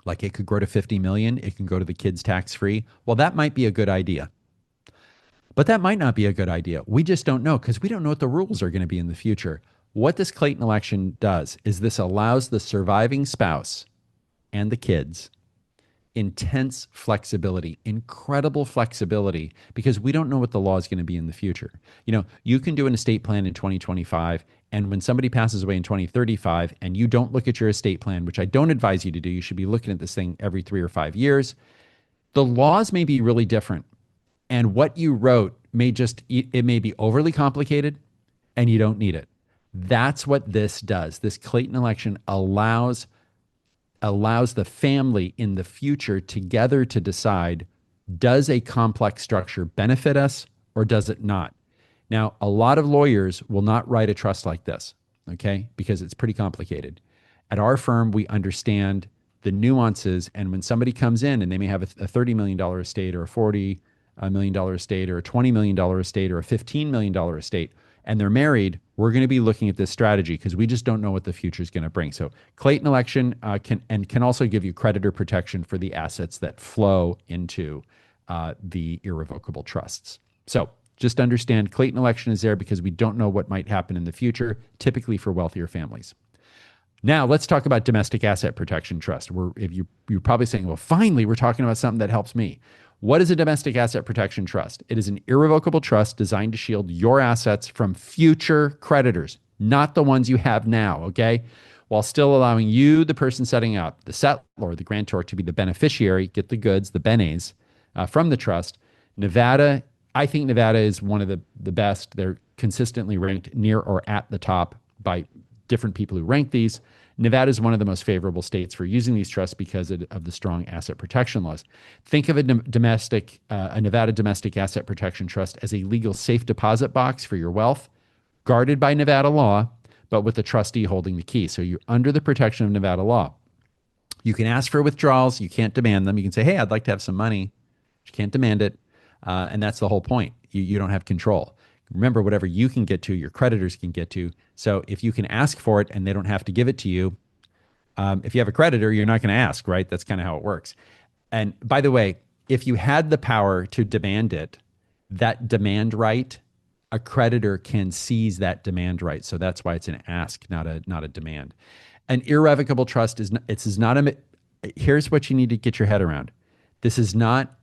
S1: like it could grow to 50 million, it can go to the kids tax-free? Well, that might be a good idea. But that might not be a good idea. We just don't know because we don't know what the rules are going to be in the future. What this Clayton election does is this allows the surviving spouse and the kids intense flexibility, incredible flexibility, because we don't know what the law is going to be in the future. You can do an estate plan in 2025, and when somebody passes away in 2035 and you don't look at your estate plan, which I don't advise you to do, you should be looking at this thing every 3 or 5 years, the laws may be really different. And what you wrote may be overly complicated and you don't need it. That's what this does. This Clayton election allows the family in the future together to decide, does a complex structure benefit us or does it not? Now, a lot of lawyers will not write a trust like this, okay, because it's pretty complicated. At our firm, we understand the nuances, and when somebody comes in and they may have a $30 million estate or a $40 million estate or a $20 million estate or a $15 million estate, and they're married, we're going to be looking at this strategy because we just don't know what the future is going to bring. So Clayton election can also give you creditor protection for the assets that flow into the irrevocable trusts. So just understand Clayton election is there because we don't know what might happen in the future, typically for wealthier families. Now let's talk about domestic asset protection trust. If you're probably saying, well, finally, we're talking about something that helps me. What is a domestic asset protection trust? It is an irrevocable trust designed to shield your assets from future creditors, not the ones you have now, okay? While still allowing you, the person setting up, the settlor, the grantor, to be the beneficiary, get the goods, the benes, from the trust. Nevada, I think Nevada is one of the best. They're consistently ranked near or at the top by different people who rank these. Nevada is one of the most favorable states for using these trusts because of the strong asset protection laws. Think of a Nevada domestic asset protection trust as a legal safe deposit box for your wealth, guarded by Nevada law, but with the trustee holding the key. So you're under the protection of Nevada law. You can ask for withdrawals. You can't demand them. You can say, hey, I'd like to have some money. You can't demand it. And that's the whole point. You don't have control. Remember, whatever you can get to, your creditors can get to. So if you can ask for it and they don't have to give it to you, if you have a creditor, you're not going to ask, right? That's kind of how it works. And by the way, if you had the power to demand it, that demand right, a creditor can seize that demand right. So that's why it's an ask, not a demand. An irrevocable trust here's what you need to get your head around. This is not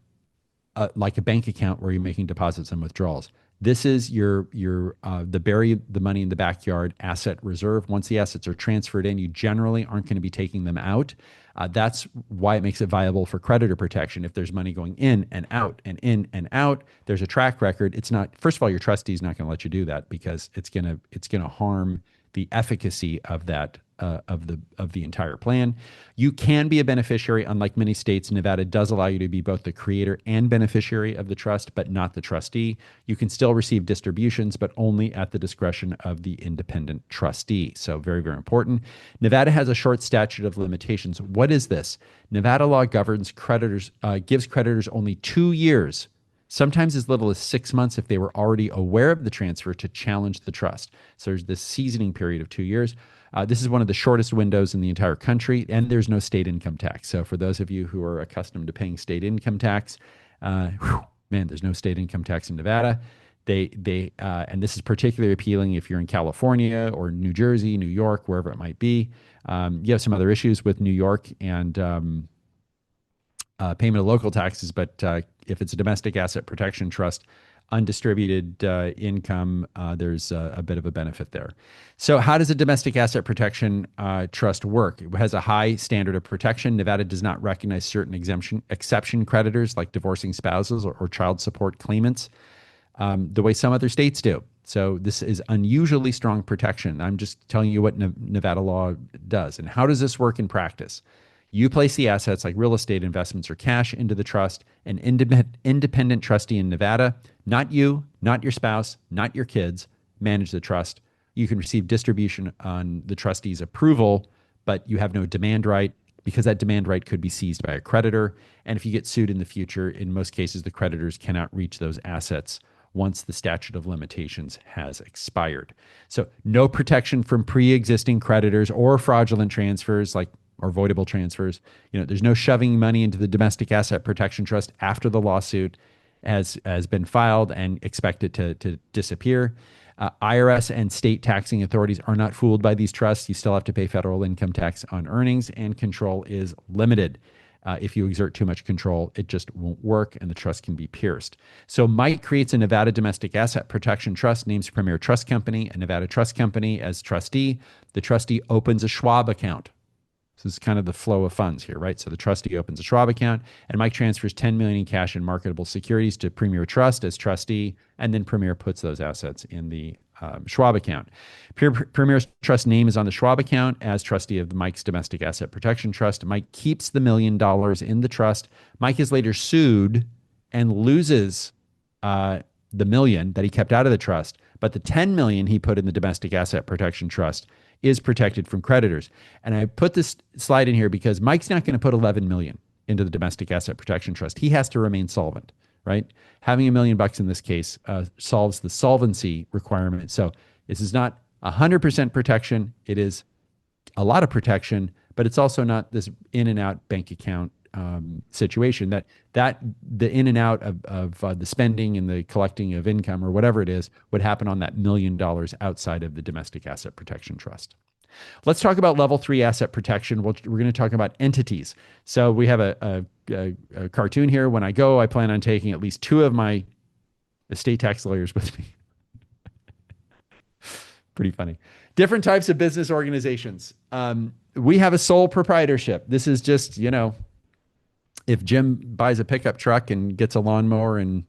S1: like a bank account where you're making deposits and withdrawals. This is the bury the money in the backyard asset reserve. Once the assets are transferred in, you generally aren't going to be taking them out. That's why it makes it viable for creditor protection. If there's money going in and out and in and out, there's a track record. It's not, first of all, your trustee is not going to let you do that because it's going to harm the efficacy of that of the entire plan. You can be a beneficiary. Unlike many states, Nevada does allow you to be both the creator and beneficiary of the trust, but not the trustee. You can still receive distributions, but only at the discretion of the independent trustee. So very, very important. Nevada has a short statute of limitations. What is this? Nevada law gives creditors only 2 years, sometimes as little as 6 months if they were already aware of the transfer, to challenge the trust. So there's this seasoning period of 2 years. This is one of the shortest windows in the entire country, and there's no state income tax. So for those of you who are accustomed to paying state income tax, there's no state income tax in Nevada. And this is particularly appealing if you're in California or New Jersey, New York, wherever it might be. You have some other issues with New York and payment of local taxes, but if it's a domestic asset protection trust, undistributed income, there's a bit of a benefit there. So how does a domestic asset protection trust work? It has a high standard of protection. Nevada does not recognize certain exception creditors like divorcing spouses or child support claimants the way some other states do. So this is unusually strong protection. I'm just telling you what Nevada law does. And how does this work in practice? You place the assets like real estate investments or cash into the trust. An independent trustee in Nevada, not you, not your spouse, not your kids, manage the trust. You can receive distribution on the trustee's approval, but you have no demand right because that demand right could be seized by a creditor. And if you get sued in the future, in most cases, the creditors cannot reach those assets once the statute of limitations has expired. So no protection from pre-existing creditors or fraudulent transfers or voidable transfers. There's no shoving money into the domestic asset protection trust after the lawsuit has been filed and expect it to disappear. IRS and state taxing authorities are not fooled by these trusts. You still have to pay federal income tax on earnings, and control is limited. If you exert too much control, it just won't work and the trust can be pierced. So Mike creates a Nevada domestic asset protection trust, names Premier Trust Company, a Nevada Trust Company as trustee. The trustee opens a Schwab account. So this is kind of the flow of funds here, right? So the trustee opens a Schwab account, and Mike transfers $10 million in cash and marketable securities to Premier Trust as trustee, and then Premier puts those assets in the Schwab account. Premier's trust name is on the Schwab account as trustee of Mike's domestic asset protection trust. Mike keeps the $1 million in the trust. Mike is later sued and loses the $1 million that he kept out of the trust, but the $10 million he put in the domestic asset protection trust is protected from creditors. And I put this slide in here because Mike's not going to put $11 million into the domestic asset protection trust. He has to remain solvent, right? Having $1 million in this case solves the solvency requirement. So this is not 100% protection. It is a lot of protection, but it's also not this in and out bank account situation that the in and out of the spending and the collecting of income or whatever it is would happen on that $1 million outside of the domestic asset protection trust. Let's talk about level 3 asset protection. We're going to talk about entities. So we have a cartoon here. When I go, I plan on taking at least 2 of my estate tax lawyers with me. Pretty funny. Different types of business organizations. We have a sole proprietorship. This is just, if Jim buys a pickup truck and gets a lawnmower and,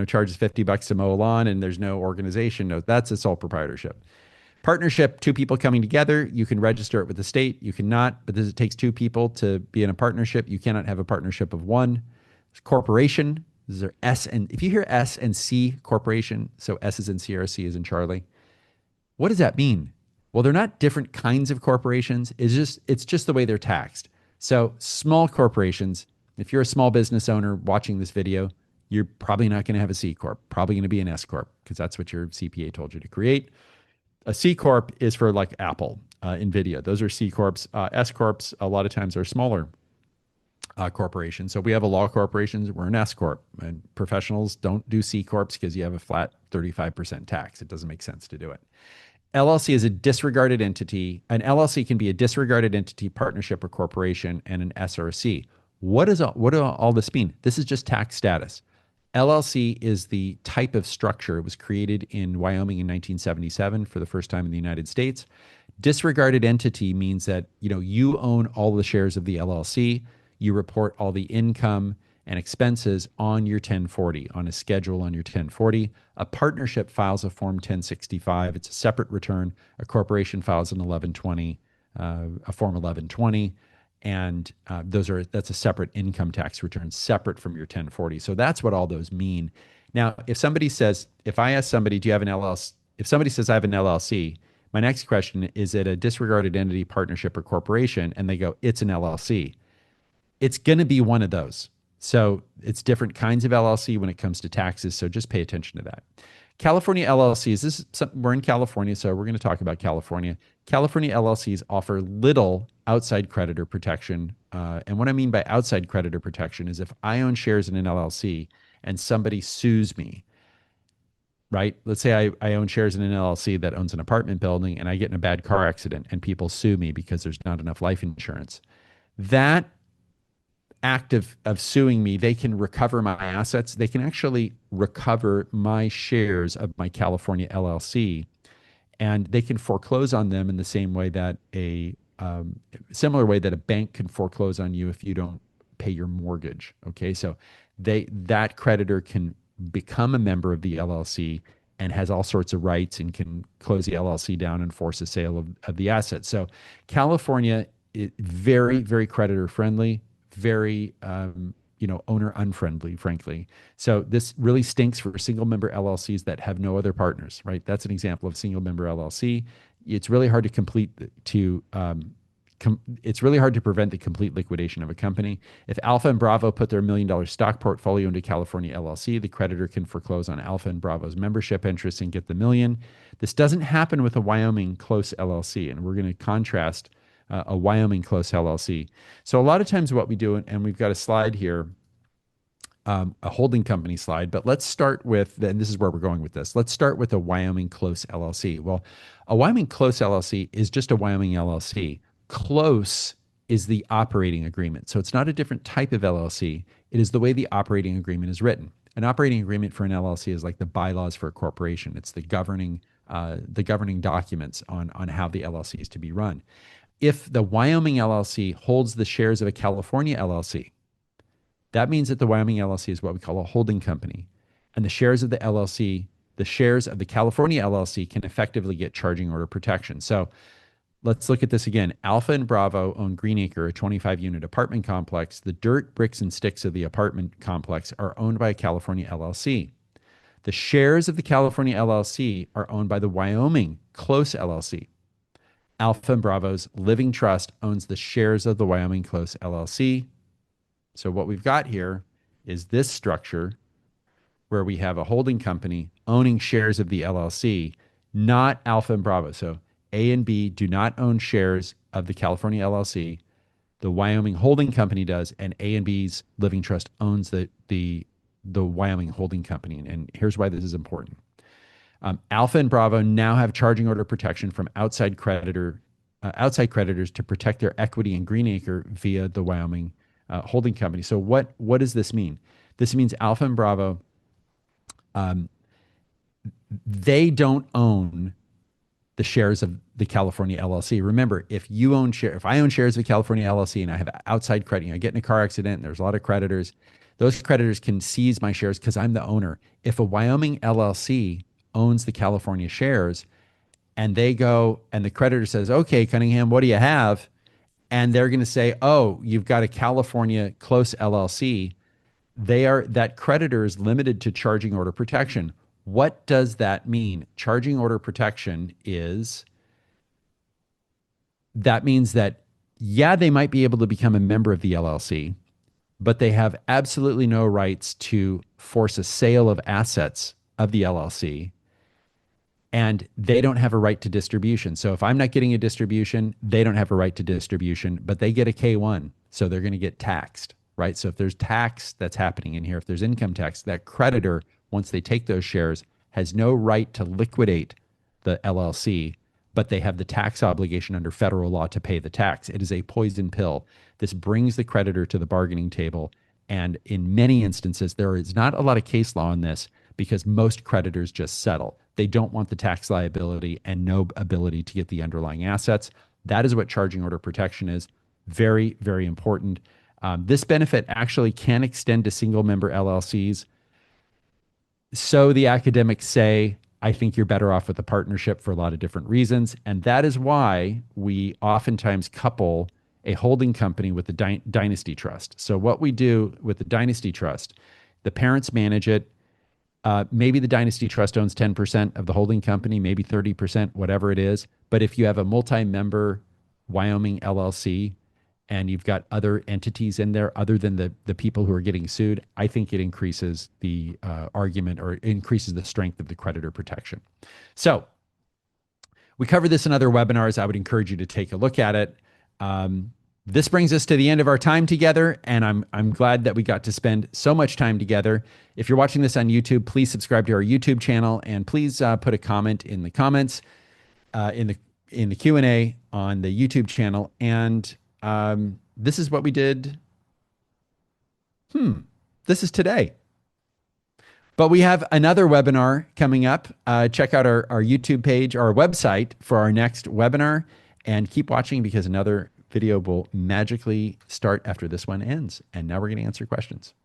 S1: charges $50 to mow a lawn and there's no organization, no, that's a sole proprietorship. Partnership, 2 people coming together. You can register it with the state. You cannot, but it takes 2 people to be in a partnership. You cannot have a partnership of 1. Corporation, these are S and, if you hear S and C corporation, so S is in Sierra, C is in Charlie. What does that mean? Well, they're not different kinds of corporations. It's just the way they're taxed. So small corporations, if you're a small business owner watching this video, you're probably not going to have a C corp, probably going to be an S corp, because that's what your CPA told you to create. A C corp is for like Apple, NVIDIA. Those are C corps. S corps a lot of times are smaller corporations. So we have a law corporations, we're an S corp, and professionals don't do C corps because you have a flat 35% tax. It doesn't make sense to do it. LLC is a disregarded entity. An LLC can be a disregarded entity, partnership, or corporation, and an S or a C. What do all this mean? This is just tax status. LLC is the type of structure. It was created in Wyoming in 1977 for the first time in the United States. Disregarded entity means that you own all the shares of the LLC. You report all the income and expenses on your 1040, on a schedule on your 1040. A partnership files a Form 1065. It's a separate return. A corporation files an 1120, a Form 1120. And that's a separate income tax return, separate from your 1040. So that's what all those mean. Now, if I ask somebody, do you have an LLC? If somebody says I have an LLC, my next question is it a disregarded entity, partnership, or corporation? And they go, it's an LLC. It's going to be one of those. So it's different kinds of LLC when it comes to taxes. So just pay attention to that. California LLCs, we're in California, so we're going to talk about California. California LLCs offer little outside creditor protection. And what I mean by outside creditor protection is if I own shares in an LLC and somebody sues me, right? Let's say I own shares in an LLC that owns an apartment building and I get in a bad car accident and people sue me because there's not enough life insurance. That act of suing me, they can recover my assets. They can actually recover my shares of my California LLC, and they can foreclose on them in the same way that similar way that a bank can foreclose on you if you don't pay your mortgage. Okay, so that creditor can become a member of the LLC and has all sorts of rights and can close the LLC down and force a sale of the assets. So California is very, very creditor friendly. Very, owner unfriendly, frankly. So this really stinks for single member LLCs that have no other partners, right? That's an example of single member LLC. It's really hard it's really hard to prevent the complete liquidation of a company. If Alpha and Bravo put their $1 million stock portfolio into California LLC, the creditor can foreclose on Alpha and Bravo's membership interest and get the $1 million. This doesn't happen with a Wyoming close LLC, and we're going to contrast a Wyoming close LLC. So a lot of times what we do, and we've got a slide here, a holding company slide, but let's start with, and this is where we're going with this. Let's start with a Wyoming close LLC. Well, a Wyoming close LLC is just a Wyoming LLC. Close is the operating agreement. So it's not a different type of LLC. It is the way the operating agreement is written. An operating agreement for an LLC is like the bylaws for a corporation. It's the governing documents on how the LLC is to be run. If the Wyoming LLC holds the shares of a California LLC, that means that the Wyoming LLC is what we call a holding company. And the shares of the LLC, the shares of the California LLC can effectively get charging order protection. So let's look at this again. Alpha and Bravo own Greenacre, a 25-unit apartment complex. The dirt, bricks, and sticks of the apartment complex are owned by a California LLC. The shares of the California LLC are owned by the Wyoming Close LLC. Alpha and Bravo's Living Trust owns the shares of the Wyoming Close LLC. So what we've got here is this structure where we have a holding company owning shares of the LLC, not Alpha and Bravo. So A and B do not own shares of the California LLC. The Wyoming holding company does, and A and B's Living Trust owns the Wyoming holding company. And here's why this is important. Alpha and Bravo now have charging order protection from outside creditor outside creditors to protect their equity in Greenacre via the Wyoming holding company. So what does this mean? This means Alpha and Bravo, they don't own the shares of the California LLC. Remember, if I own shares of the California LLC and I have outside credit, I get in a car accident and there's a lot of creditors, those creditors can seize my shares because I'm the owner. If a Wyoming LLC owns the California shares and they go and the creditor says, okay, Cunningham, what do you have? And they're going to say, oh, you've got a California close LLC. That creditor is limited to charging order protection. What does that mean? Charging order protection that means that, yeah, they might be able to become a member of the LLC, but they have absolutely no rights to force a sale of assets of the LLC, and they don't have a right to distribution. So if I'm not getting a distribution, they don't have a right to distribution, but they get a K-1, so they're going to get taxed, right? So if there's tax that's happening in here, if there's income tax, that creditor, once they take those shares, has no right to liquidate the LLC, but they have the tax obligation under federal law to pay the tax. It is a poison pill. This brings the creditor to the bargaining table. And in many instances, there is not a lot of case law on this because most creditors just settle. They don't want the tax liability and no ability to get the underlying assets. That is what charging order protection is. Very, very important. This benefit actually can extend to single member LLCs. So the academics say, I think you're better off with a partnership for a lot of different reasons. And that is why we oftentimes couple a holding company with the Dynasty Trust. So what we do with the Dynasty Trust, the parents manage it. Maybe the Dynasty Trust owns 10% of the holding company, maybe 30%, whatever it is. But if you have a multi-member Wyoming LLC, and you've got other entities in there other than the people who are getting sued, I think it increases the argument or increases the strength of the creditor protection. So we cover this in other webinars. I would encourage you to take a look at it. This brings us to the end of our time together, and I'm glad that we got to spend so much time together. If you're watching this on YouTube, please subscribe to our YouTube channel, and please put a comment in the comments in the Q&A on the YouTube channel. And this is what we did. This is today. But we have another webinar coming up. Check out our YouTube page, our website for our next webinar, and keep watching because another video will magically start after this one ends. And now we're going to answer questions.